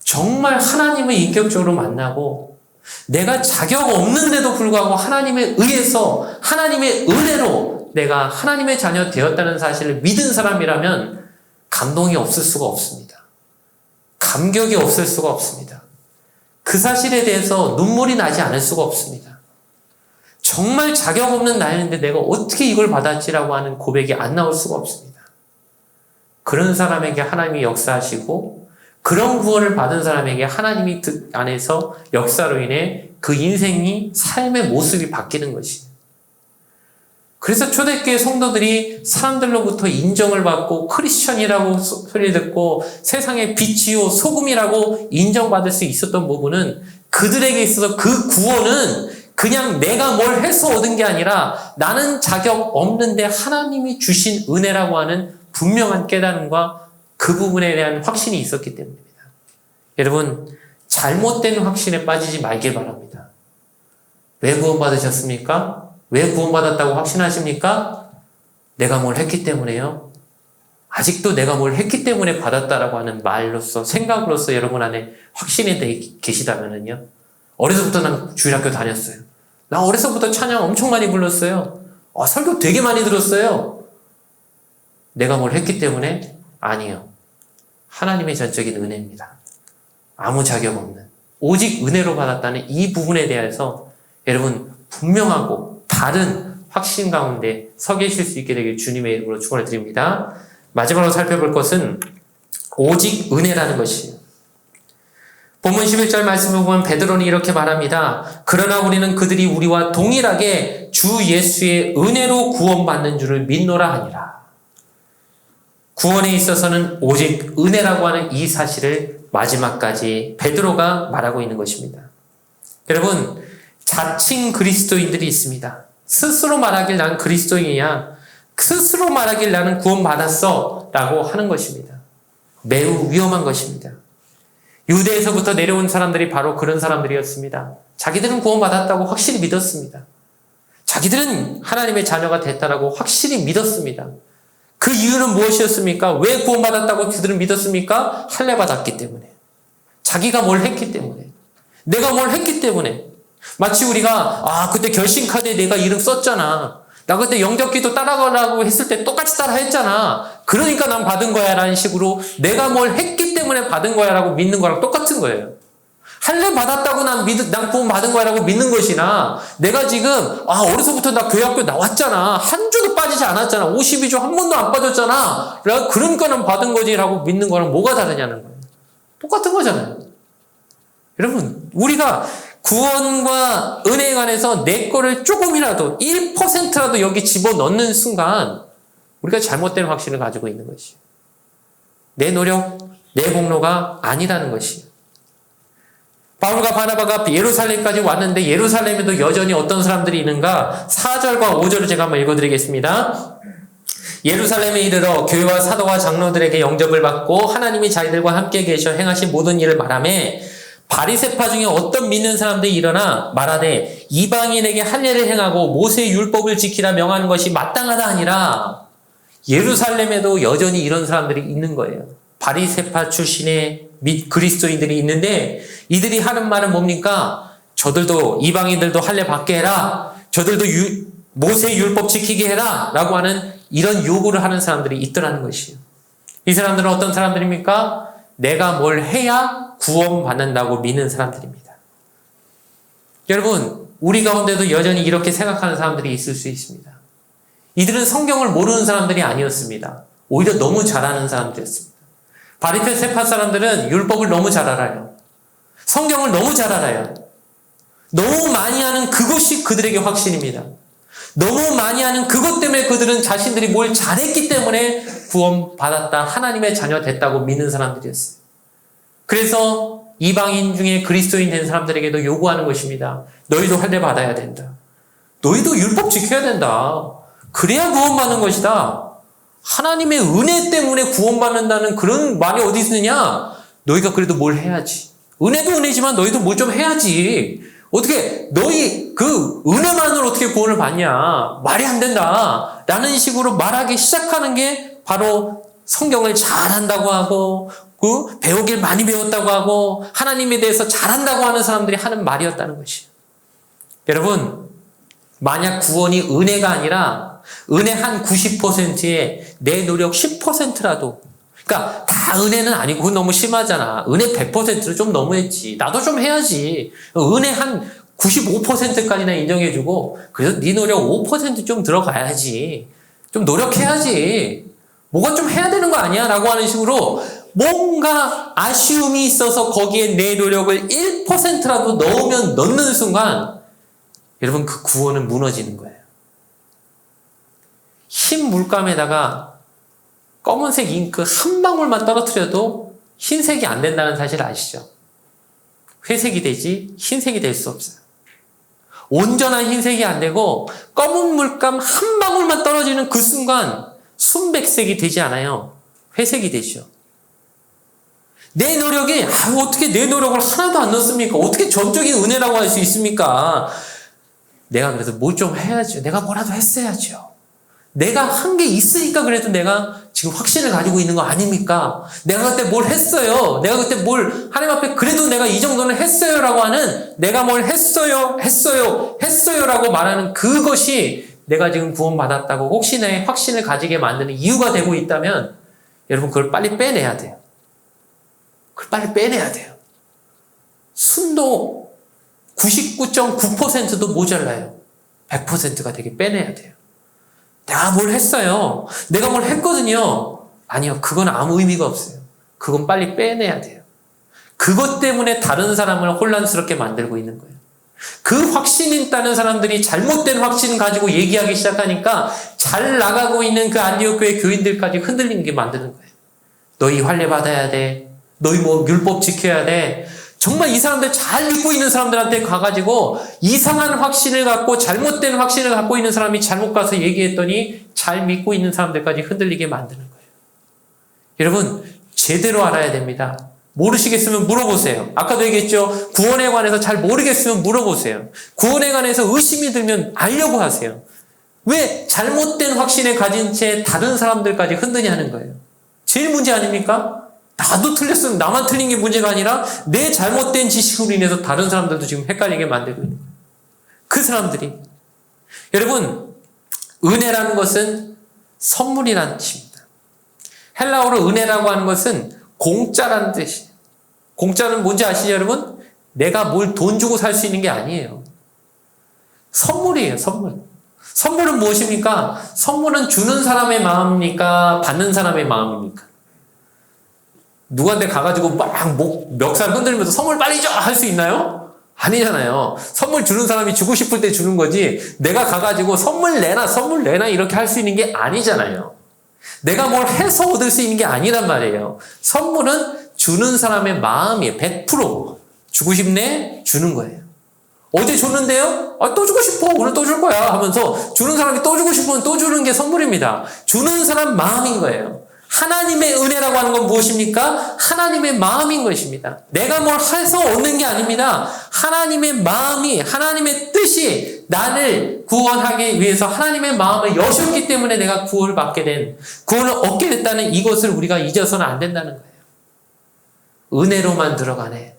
정말 하나님을 인격적으로 만나고 내가 자격 없는데도 불구하고 하나님에 의해서, 하나님의 은혜로 내가 하나님의 자녀 되었다는 사실을 믿은 사람이라면 감동이 없을 수가 없습니다. 감격이 없을 수가 없습니다. 그 사실에 대해서 눈물이 나지 않을 수가 없습니다. 정말 자격 없는 나였는데 내가 어떻게 이걸 받았지라고 하는 고백이 안 나올 수가 없습니다. 그런 사람에게 하나님이 역사하시고 그런 구원을 받은 사람에게 하나님이 안에서 역사로 인해 그 인생이 삶의 모습이 바뀌는 것이에요. 그래서 초대교회 성도들이 사람들로부터 인정을 받고 크리스천이라고 소리 듣고 세상의 빛이요 소금이라고 인정받을 수 있었던 부분은 그들에게 있어서 그 구원은 그냥 내가 뭘 해서 얻은 게 아니라 나는 자격 없는데 하나님이 주신 은혜라고 하는 분명한 깨달음과 그 부분에 대한 확신이 있었기 때문입니다. 여러분, 잘못된 확신에 빠지지 말길 바랍니다. 왜 구원받으셨습니까? 왜 구원받았다고 확신하십니까? 내가 뭘 했기 때문에요. 아직도 내가 뭘 했기 때문에 받았다라고 하는 말로서, 생각으로서 여러분 안에 확신이 계시다면요. 어려서부터 난 주일학교 다녔어요. 나 어려서부터 찬양 엄청 많이 불렀어요. 설교 되게 많이 들었어요. 내가 뭘 했기 때문에? 아니요. 하나님의 전적인 은혜입니다. 아무 자격 없는 오직 은혜로 받았다는 이 부분에 대해서 여러분 분명하고 바른 확신 가운데 서 계실 수 있게 되길 주님의 이름으로 축원을 드립니다. 마지막으로 살펴볼 것은 오직 은혜라는 것이에요. 본문 11절 말씀을 보면 베드로는 이렇게 말합니다. 그러나 우리는 그들이 우리와 동일하게 주 예수의 은혜로 구원받는 줄을 믿노라 하니라. 구원에 있어서는 오직 은혜라고 하는 이 사실을 마지막까지 베드로가 말하고 있는 것입니다. 여러분, 자칭 그리스도인들이 있습니다. 스스로 말하길 난 그리스도인이야. 스스로 말하길 나는 구원받았어 라고 하는 것입니다. 매우 위험한 것입니다. 유대에서부터 내려온 사람들이 바로 그런 사람들이었습니다. 자기들은 구원받았다고 확실히 믿었습니다. 자기들은 하나님의 자녀가 됐다라고 확실히 믿었습니다. 그 이유는 무엇이었습니까? 왜 구원받았다고 그들은 믿었습니까? 할례 받았기 때문에. 자기가 뭘 했기 때문에. 내가 뭘 했기 때문에. 마치 우리가 그때 결신카드에 내가 이름 썼잖아. 나 그때 영접기도 따라가라고 했을 때 똑같이 따라 했잖아. 그러니까 난 받은 거야 라는 식으로 내가 뭘 했기 때문에 받은 거야 라고 믿는 거랑 똑같은 거예요. 할례 받았다고 난 구원 받은 거야 라고 믿는 것이나 내가 지금 어려서부터 나 교회학교 나왔잖아. 한 주도 빠지지 않았잖아. 52주 한 번도 안 빠졌잖아. 그러니까 난 받은 거지 라고 믿는 거랑 뭐가 다르냐는 거예요. 똑같은 거잖아요. 여러분, 우리가 구원과 은혜에 관해서 내 거를 조금이라도 1%라도 여기 집어넣는 순간 우리가 잘못된 확신을 가지고 있는 것이에요. 내 노력, 내 공로가 아니라는 것이에요. 바울과 바나바가 예루살렘까지 왔는데 예루살렘에도 여전히 어떤 사람들이 있는가? 4절과 5절을 제가 한번 읽어드리겠습니다. 예루살렘에 이르러 교회와 사도와 장로들에게 영접을 받고 하나님이 자기들과 함께 계셔 행하신 모든 일을 말하매 바리새파 중에 어떤 믿는 사람들이 일어나 말하되 이방인에게 할례를 행하고 모세의 율법을 지키라 명하는 것이 마땅하다 하니라. 예루살렘에도 여전히 이런 사람들이 있는 거예요. 바리새파 출신의 그리스도인들이 있는데 이들이 하는 말은 뭡니까? 저들도 이방인들도 할례 받게 해라. 저들도 모세의 율법 지키게 해라. 라고 하는 이런 요구를 하는 사람들이 있더라는 것이에요. 이 사람들은 어떤 사람들입니까? 내가 뭘 해야 구원받는다고 믿는 사람들입니다. 여러분, 우리 가운데도 여전히 이렇게 생각하는 사람들이 있을 수 있습니다. 이들은 성경을 모르는 사람들이 아니었습니다. 오히려 너무 잘 아는 사람들이었습니다. 바리새파 사람들은 율법을 너무 잘 알아요. 성경을 너무 잘 알아요. 너무 많이 아는 그것이 그들에게 확신입니다. 너무 많이 아는 그것 때문에 그들은 자신들이 뭘 잘했기 때문에 구원받았다, 하나님의 자녀 됐다고 믿는 사람들이었어요. 그래서 이방인 중에 그리스도인 된 사람들에게도 요구하는 것입니다. 너희도 할례 받아야 된다. 너희도 율법 지켜야 된다. 그래야 구원받는 것이다. 하나님의 은혜 때문에 구원받는다는 그런 말이 어디 있느냐? 너희가 그래도 뭘 해야지. 은혜도 은혜지만 너희도 뭘 좀 해야지. 어떻게 너희 그 은혜만으로 어떻게 구원을 받냐? 말이 안 된다. 라는 식으로 말하기 시작하는 게 바로 성경을 잘한다고 하고 배우길 많이 배웠다고 하고 하나님에 대해서 잘한다고 하는 사람들이 하는 말이었다는 것이에요. 여러분, 만약 구원이 은혜가 아니라 은혜 한 90%에 내 노력 10%라도, 그러니까 다 은혜는 아니고 그건 너무 심하잖아. 은혜 100%를 좀 너무했지. 나도 좀 해야지. 은혜 한 95%까지나 인정해주고 그래서 네 노력 5%좀 들어가야지. 좀 노력해야지. 뭐가 좀 해야 되는 거 아니야? 라고 하는 식으로 뭔가 아쉬움이 있어서 거기에 내 노력을 1%라도 넣는 순간 여러분 그 구원은 무너지는 거예요. 흰 물감에다가 검은색 잉크 한 방울만 떨어뜨려도 흰색이 안 된다는 사실 아시죠? 회색이 되지 흰색이 될 수 없어요. 온전한 흰색이 안 되고 검은 물감 한 방울만 떨어지는 그 순간 순백색이 되지 않아요. 회색이 되죠. 내 노력이 어떻게 내 노력을 하나도 안 넣습니까? 어떻게 전적인 은혜라고 할 수 있습니까? 내가 그래도 뭘 좀 해야죠. 내가 뭐라도 했어야죠. 내가 한 게 있으니까 그래도 내가 지금 확신을 가지고 있는 거 아닙니까? 내가 그때 뭘 했어요. 내가 그때 뭘 하나님 앞에 그래도 내가 이 정도는 했어요라고 하는 내가 뭘 했어요라고 말하는 그것이 내가 지금 구원받았다고 혹시 내 확신을 가지게 만드는 이유가 되고 있다면 여러분 그걸 빨리 빼내야 돼요. 그걸 빨리 빼내야 돼요. 순도 99.9%도 모자라요. 100%가 되게 빼내야 돼요. 내가 뭘 했어요. 내가 뭘 했거든요. 아니요. 그건 아무 의미가 없어요. 그건 빨리 빼내야 돼요. 그것 때문에 다른 사람을 혼란스럽게 만들고 있는 거예요. 그 확신 있다는 사람들이 잘못된 확신 가지고 얘기하기 시작하니까 잘 나가고 있는 그 안디옥 교회 교인들까지 흔들리게 만드는 거예요. 너희 환례 받아야 돼. 너희 뭐 율법 지켜야 돼. 정말 이 사람들 잘 믿고 있는 사람들한테 가가지고 이상한 확신을 갖고 잘못된 확신을 갖고 있는 사람이 잘못 가서 얘기했더니 잘 믿고 있는 사람들까지 흔들리게 만드는 거예요. 여러분 제대로 알아야 됩니다. 모르시겠으면 물어보세요. 아까도 얘기했죠. 구원에 관해서 잘 모르겠으면 물어보세요. 구원에 관해서 의심이 들면 알려고 하세요. 왜 잘못된 확신을 가진 채 다른 사람들까지 흔드냐는 거예요. 제일 문제 아닙니까? 나도 틀렸으면 나만 틀린 게 문제가 아니라 내 잘못된 지식으로 인해서 다른 사람들도 지금 헷갈리게 만들고 있는 거예요. 그 사람들이. 여러분 은혜라는 것은 선물이라는 뜻입니다. 헬라어로 은혜라고 하는 것은 공짜라는 뜻이에요. 공짜는 뭔지 아시죠 여러분? 내가 뭘 돈 주고 살 수 있는 게 아니에요. 선물이에요. 선물. 선물은 무엇입니까? 선물은 주는 사람의 마음입니까? 받는 사람의 마음입니까? 누구한테 가가지고 막 멱살 흔들면서 선물 빨리 줘! 할 수 있나요? 아니잖아요. 선물 주는 사람이 주고 싶을 때 주는 거지 내가 가가지고 선물 내놔 이렇게 할 수 있는 게 아니잖아요. 내가 뭘 해서 얻을 수 있는 게 아니란 말이에요. 선물은 주는 사람의 마음이에요. 100% 주고 싶네? 주는 거예요. 어제 줬는데요? 또 주고 싶어. 오늘 또 줄 거야. 하면서 주는 사람이 또 주고 싶으면 또 주는 게 선물입니다. 주는 사람 마음인 거예요. 하나님의 은혜라고 하는 건 무엇입니까? 하나님의 마음인 것입니다. 내가 뭘 해서 얻는 게 아닙니다. 하나님의 마음이, 하나님의 뜻이 나를 구원하기 위해서 하나님의 마음을 여셨기 때문에 내가 구원을 얻게 됐다는 이것을 우리가 잊어서는 안 된다는 거예요. 은혜로만 들어가네.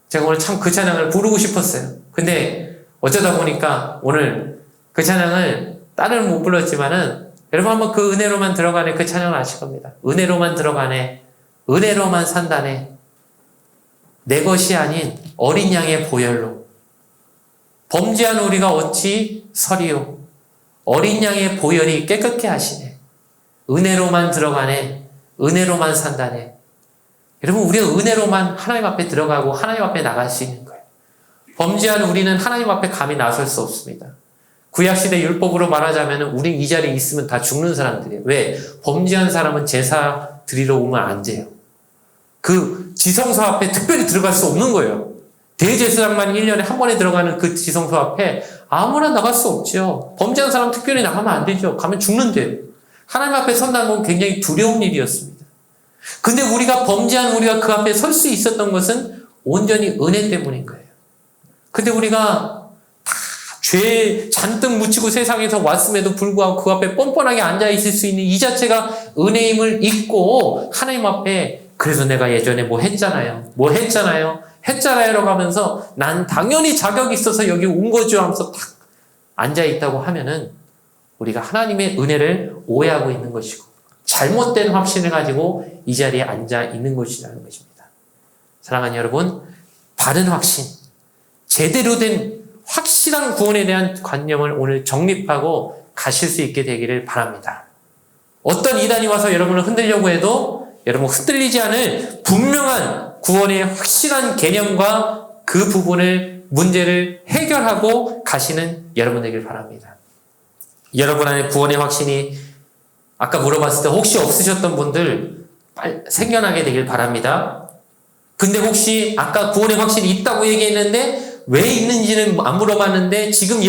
제가 오늘 참 그 찬양을 부르고 싶었어요. 근데 어쩌다 보니까 오늘 그 찬양을 다른 못 불렀지만은 여러분 한번 그 은혜로만 들어가네 그 찬양을 아실 겁니다. 은혜로만 들어가네. 은혜로만 산다네. 내 것이 아닌 어린 양의 보혈로 범죄한 우리가 어찌 서리요. 어린 양의 보혈이 깨끗게 하시네. 은혜로만 들어가네. 은혜로만 산다네. 여러분 우리가 은혜로만 하나님 앞에 들어가고 하나님 앞에 나갈 수 있는 거예요. 범죄한 우리는 하나님 앞에 감히 나설 수 없습니다. 구약시대 율법으로 말하자면 우리 이 자리에 있으면 다 죽는 사람들이에요. 왜? 범죄한 사람은 제사 드리러 오면 안 돼요. 그 지성소 앞에 특별히 들어갈 수 없는 거예요. 대제사장만 1년에 한 번에 들어가는 그 지성소 앞에 아무나 나갈 수 없죠. 범죄한 사람 특별히 나가면 안 되죠. 가면 죽는데요. 하나님 앞에 선다는 건 굉장히 두려운 일이었습니다. 근데 우리가 범죄한 우리가 그 앞에 설 수 있었던 것은 온전히 은혜 때문인 거예요. 근데 우리가 죄 잔뜩 묻히고 세상에서 왔음에도 불구하고 그 앞에 뻔뻔하게 앉아있을 수 있는 이 자체가 은혜임을 잊고 하나님 앞에 그래서 내가 예전에 뭐 했잖아요 라고 하면서 난 당연히 자격이 있어서 여기 온 거죠 하면서 딱 앉아있다고 하면은 우리가 하나님의 은혜를 오해하고 있는 것이고 잘못된 확신을 가지고 이 자리에 앉아 있는 것이라는 것입니다. 사랑하는 여러분, 바른 확신, 제대로 된 확실한 구원에 대한 관념을 오늘 정립하고 가실 수 있게 되기를 바랍니다. 어떤 이단이 와서 여러분을 흔들려고 해도 여러분 흔들리지 않을 분명한 구원의 확실한 개념과 그 부분을 문제를 해결하고 가시는 여러분 되길 바랍니다. 여러분 안에 구원의 확신이 아까 물어봤을 때 혹시 없으셨던 분들 생겨나게 되길 바랍니다. 근데 혹시 아까 구원의 확신이 있다고 얘기했는데 왜 있는지는 안 물어봤는데 지금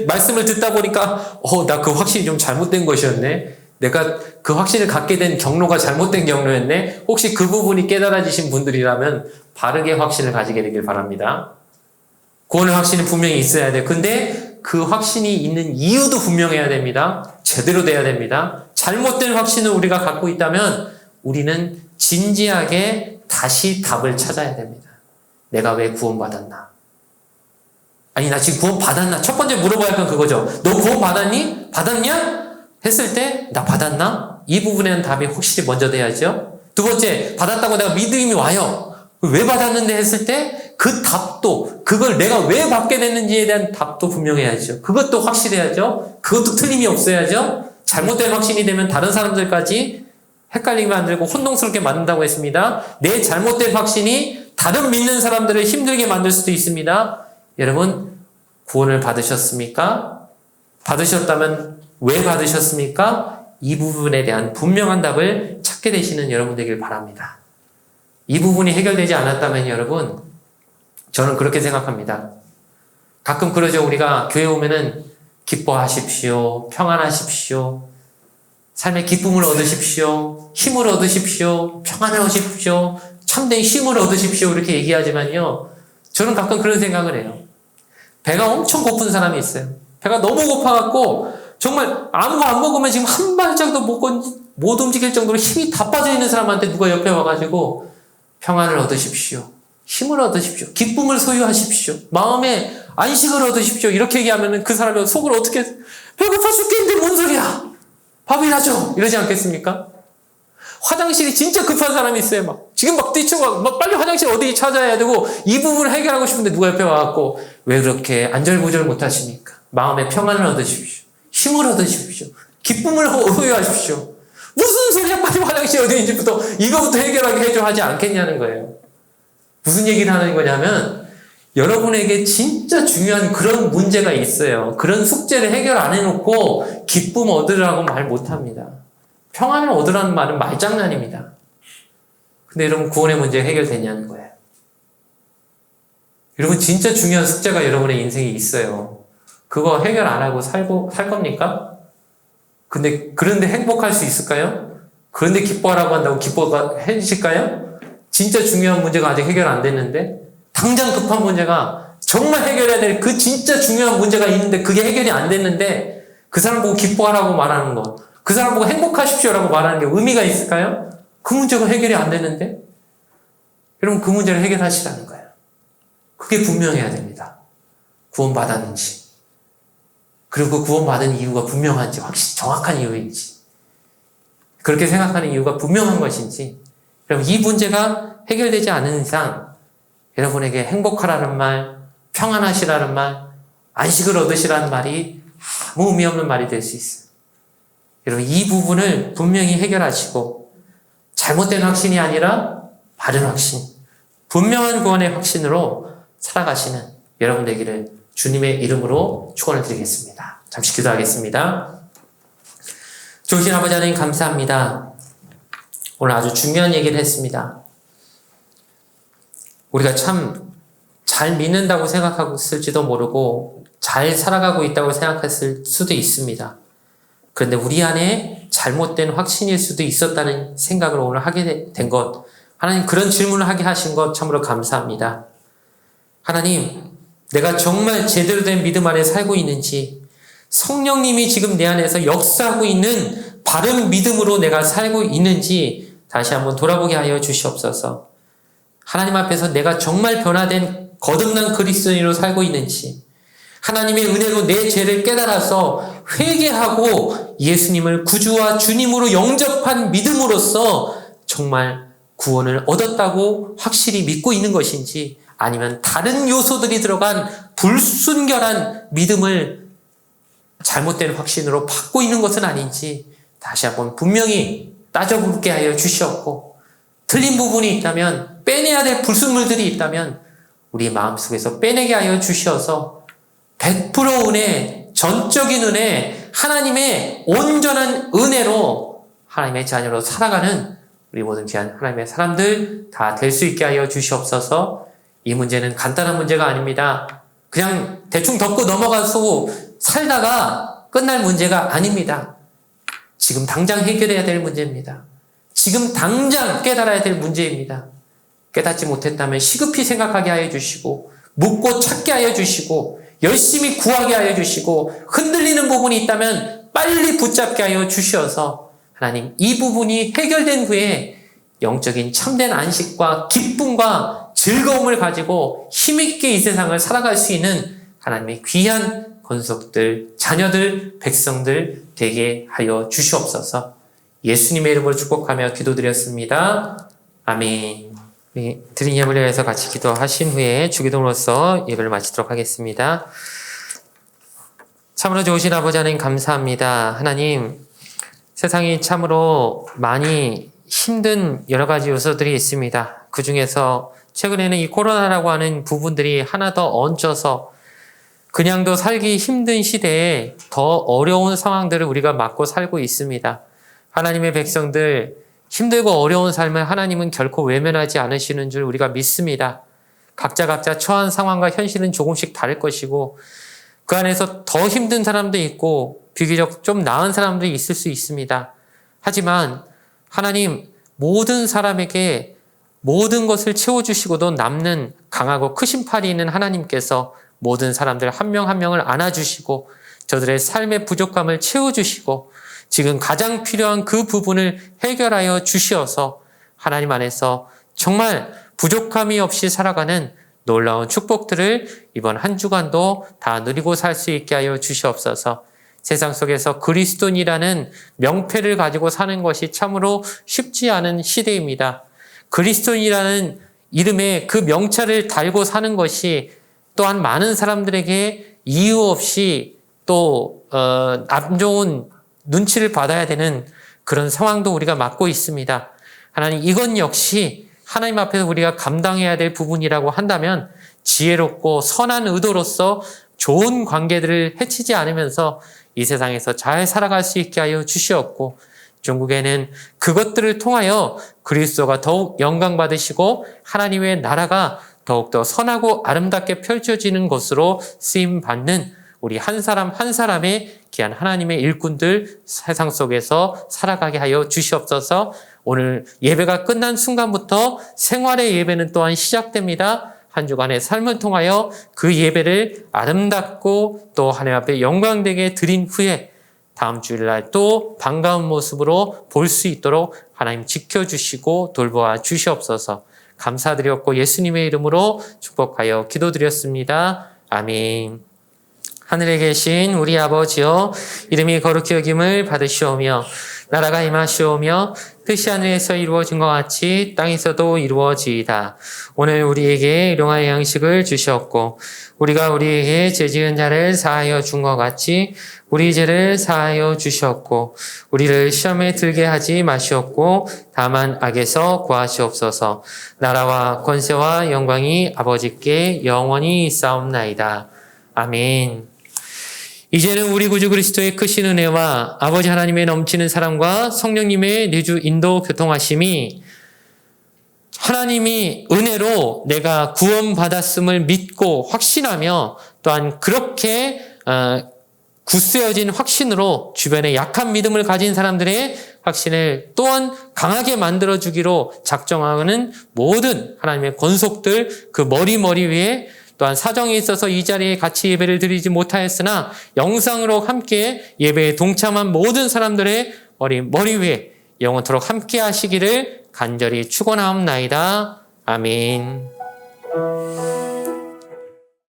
말씀을 듣다 보니까 나 그 확신이 좀 잘못된 것이었네. 내가 그 확신을 갖게 된 경로가 잘못된 경로였네. 혹시 그 부분이 깨달아지신 분들이라면 바르게 확신을 가지게 되길 바랍니다. 구원의 확신이 분명히 있어야 돼. 근데 그 확신이 있는 이유도 분명해야 됩니다. 제대로 돼야 됩니다. 잘못된 확신을 우리가 갖고 있다면 우리는 진지하게 다시 답을 찾아야 됩니다. 내가 왜 구원받았나? 아니, 나 지금 구원받았나? 첫 번째 물어봐야 할 건 그거죠. 너 구원받았니? 받았냐? 했을 때 나 받았나? 이 부분에 대한 답이 확실히 먼저 돼야죠. 두 번째, 받았다고 내가 믿음이 와요. 왜 받았는데 했을 때 그 답도, 그걸 내가 왜 받게 됐는지에 대한 답도 분명해야죠. 그것도 확실해야죠. 그것도 틀림이 없어야죠. 잘못된 확신이 되면 다른 사람들까지 헷갈리게 만들고 혼동스럽게 만든다고 했습니다. 내 잘못된 확신이 다른 믿는 사람들을 힘들게 만들 수도 있습니다. 여러분, 구원을 받으셨습니까? 받으셨다면 왜 받으셨습니까? 이 부분에 대한 분명한 답을 찾게 되시는 여러분 되길 바랍니다. 이 부분이 해결되지 않았다면 여러분, 저는 그렇게 생각합니다. 가끔 그러죠. 우리가 교회 오면은 기뻐하십시오. 평안하십시오. 삶의 기쁨을 얻으십시오. 힘을 얻으십시오. 평안을 얻으십시오. 참된 힘을 얻으십시오. 이렇게 얘기하지만요. 저는 가끔 그런 생각을 해요. 배가 엄청 고픈 사람이 있어요. 배가 너무 고파갖고 정말 아무 안 먹으면 지금 한 발짝도 못 움직일 정도로 힘이 다 빠져있는 사람한테 누가 옆에 와가지고 평안을 얻으십시오. 힘을 얻으십시오. 기쁨을 소유하십시오. 마음에 안식을 얻으십시오. 이렇게 얘기하면 그 사람이 속으로 어떻게 배고파 죽겠는데 뭔 소리야. 밥이라죠. 이러지 않겠습니까? 화장실이 진짜 급한 사람이 있어요. 지금 뛰쳐가 빨리 화장실 어디 찾아야 되고 이 부분을 해결하고 싶은데 누가 옆에 와갖고 왜 그렇게 안절부절 못하십니까? 마음의 평안을 얻으십시오. 힘을 얻으십시오. 기쁨을 소유하십시오. 무슨 소리야. 빨리 화장실 어디인지부터 이거부터 해결하게 해줘 하지 않겠냐는 거예요. 무슨 얘기를 하는 거냐면 여러분에게 진짜 중요한 그런 문제가 있어요. 그런 숙제를 해결 안 해놓고 기쁨 얻으라고 말 못합니다. 평안을 얻으라는 말은 말장난입니다. 근데 여러분 구원의 문제가 해결되냐는 거예요. 여러분 진짜 중요한 숙제가 여러분의 인생에 있어요. 그거 해결 안 하고 살 겁니까? 그런데 행복할 수 있을까요? 그런데 기뻐하라고 한다고 기뻐해주실까요? 진짜 중요한 문제가 아직 해결 안 됐는데 당장 급한 문제가 정말 해결해야 될 그 진짜 중요한 문제가 있는데 그게 해결이 안 됐는데 그 사람 보고 기뻐하라고 말하는 거, 그 사람 보고 행복하십시오라고 말하는 게 의미가 있을까요? 그 문제가 해결이 안 됐는데 여러분 그 문제를 해결하시라는 거예요. 그게 분명해야 됩니다. 구원받았는지 그리고 그 구원받은 이유가 분명한지 확실히 정확한 이유인지 그렇게 생각하는 이유가 분명한 것인지 여러분 이 문제가 해결되지 않은 이상 여러분에게 행복하라는 말, 평안하시라는 말, 안식을 얻으시라는 말이 아무 의미 없는 말이 될 수 있어요. 여러분 이 부분을 분명히 해결하시고 잘못된 확신이 아니라 바른 확신, 분명한 구원의 확신으로 살아가시는 여러분 되기를 주님의 이름으로 축원을 드리겠습니다. 잠시 기도하겠습니다. 좋으신 아버지 하나님 감사합니다. 오늘 아주 중요한 얘기를 했습니다. 우리가 참 잘 믿는다고 생각했을지도 모르고 잘 살아가고 있다고 생각했을 수도 있습니다. 그런데 우리 안에 잘못된 확신일 수도 있었다는 생각을 오늘 하게 된 것, 하나님 그런 질문을 하게 하신 것 참으로 감사합니다. 하나님, 내가 정말 제대로 된 믿음 안에 살고 있는지, 성령님이 지금 내 안에서 역사하고 있는 바른 믿음으로 내가 살고 있는지 다시 한번 돌아보게 하여 주시옵소서. 하나님 앞에서 내가 정말 변화된 거듭난 그리스도인으로 살고 있는지, 하나님의 은혜로 내 죄를 깨달아서 회개하고 예수님을 구주와 주님으로 영접한 믿음으로써 정말 구원을 얻었다고 확실히 믿고 있는 것인지, 아니면 다른 요소들이 들어간 불순결한 믿음을 잘못된 확신으로 받고 있는 것은 아닌지 다시 한번 분명히 따져보게 하여 주시옵고, 틀린 부분이 있다면, 빼내야 될 불순물들이 있다면 우리 마음속에서 빼내게 하여 주시어서 100% 은혜, 전적인 은혜, 하나님의 온전한 은혜로 하나님의 자녀로 살아가는 우리 모든 귀한 하나님의 사람들 다 될 수 있게 하여 주시옵소서. 이 문제는 간단한 문제가 아닙니다. 그냥 대충 덮고 넘어가서 살다가 끝날 문제가 아닙니다. 지금 당장 해결해야 될 문제입니다. 지금 당장 깨달아야 될 문제입니다. 깨닫지 못했다면 시급히 생각하게 하여 주시고, 묻고 찾게 하여 주시고, 열심히 구하게 하여 주시고, 흔들리는 부분이 있다면 빨리 붙잡게 하여 주시어서 하나님, 이 부분이 해결된 후에 영적인 참된 안식과 기쁨과 즐거움을 가지고 힘있게 이 세상을 살아갈 수 있는 하나님의 귀한 권속들, 자녀들, 백성들 되게 하여 주시옵소서. 예수님의 이름으로 축복하며 기도드렸습니다. 아멘. 드린 예물을 위해서 같이 기도하신 후에 주기도로서 예배를 마치도록 하겠습니다. 참으로 좋으신 아버지 하나님 감사합니다. 하나님, 세상이 참으로 많이 힘든 여러 가지 요소들이 있습니다. 그 중에서 최근에는 이 코로나라고 하는 부분들이 하나 더 얹혀서 그냥도 살기 힘든 시대에 더 어려운 상황들을 우리가 맞고 살고 있습니다. 하나님의 백성들, 힘들고 어려운 삶을 하나님은 결코 외면하지 않으시는 줄 우리가 믿습니다. 각자 처한 상황과 현실은 조금씩 다를 것이고, 그 안에서 더 힘든 사람도 있고 비교적 좀 나은 사람도 있을 수 있습니다. 하지만 하나님, 모든 사람에게 모든 것을 채워주시고도 남는 강하고 크신 팔이 있는 하나님께서 모든 사람들 한 명 한 명을 안아주시고 저들의 삶의 부족함을 채워주시고 지금 가장 필요한 그 부분을 해결하여 주시어서 하나님 안에서 정말 부족함이 없이 살아가는 놀라운 축복들을 이번 한 주간도 다 누리고 살 수 있게 하여 주시옵소서. 세상 속에서 그리스도인이라는 명패를 가지고 사는 것이 참으로 쉽지 않은 시대입니다. 그리스도인이라는 이름의 그 명찰을 달고 사는 것이 또한 많은 사람들에게 이유 없이 또 안 좋은 눈치를 받아야 되는 그런 상황도 우리가 맞고 있습니다. 하나님, 이건 역시 하나님 앞에서 우리가 감당해야 될 부분이라고 한다면 지혜롭고 선한 의도로서 좋은 관계들을 해치지 않으면서 이 세상에서 잘 살아갈 수 있게 하여 주시옵고, 중국에는 그것들을 통하여 그리스도가 더욱 영광받으시고 하나님의 나라가 더욱더 선하고 아름답게 펼쳐지는 것으로 쓰임받는 우리 한 사람 한 사람의 귀한 하나님의 일꾼들 세상 속에서 살아가게 하여 주시옵소서. 오늘 예배가 끝난 순간부터 생활의 예배는 또한 시작됩니다. 한 주간의 삶을 통하여 그 예배를 아름답고 또 하나님 앞에 영광되게 드린 후에 다음 주일날 또 반가운 모습으로 볼 수 있도록 하나님 지켜주시고 돌보아 주시옵소서. 감사드렸고 예수님의 이름으로 축복하여 기도드렸습니다. 아멘. 하늘에 계신 우리 아버지여, 이름이 거룩히 여김을 받으시오며 나라가 임하시오며 뜻이 하늘에서 이루어진 것 같이 땅에서도 이루어지이다. 오늘 우리에게 일용할 양식을 주시옵고 우리가 우리에게 죄지은 자를 사하여 준 것 같이 우리 죄를 사하여 주시옵고 우리를 시험에 들게 하지 마시옵고 다만 악에서 구하시옵소서. 나라와 권세와 영광이 아버지께 영원히 있사옵나이다. 아멘. 이제는 우리 구주 그리스도의 크신 은혜와 아버지 하나님의 넘치는 사랑과 성령님의 내주 인도 교통하심이 하나님이 은혜로 내가 구원받았음을 믿고 확신하며 또한 그렇게 굳세어진 확신으로 주변에 약한 믿음을 가진 사람들의 확신을 또한 강하게 만들어주기로 작정하는 모든 하나님의 권속들 그 머리 위에 또한 사정에 있어서 이 자리에 같이 예배를 드리지 못하였으나 영상으로 함께 예배에 동참한 모든 사람들의 머리 위에 영원토록 함께 하시기를 간절히 축원하옵나이다. 아멘.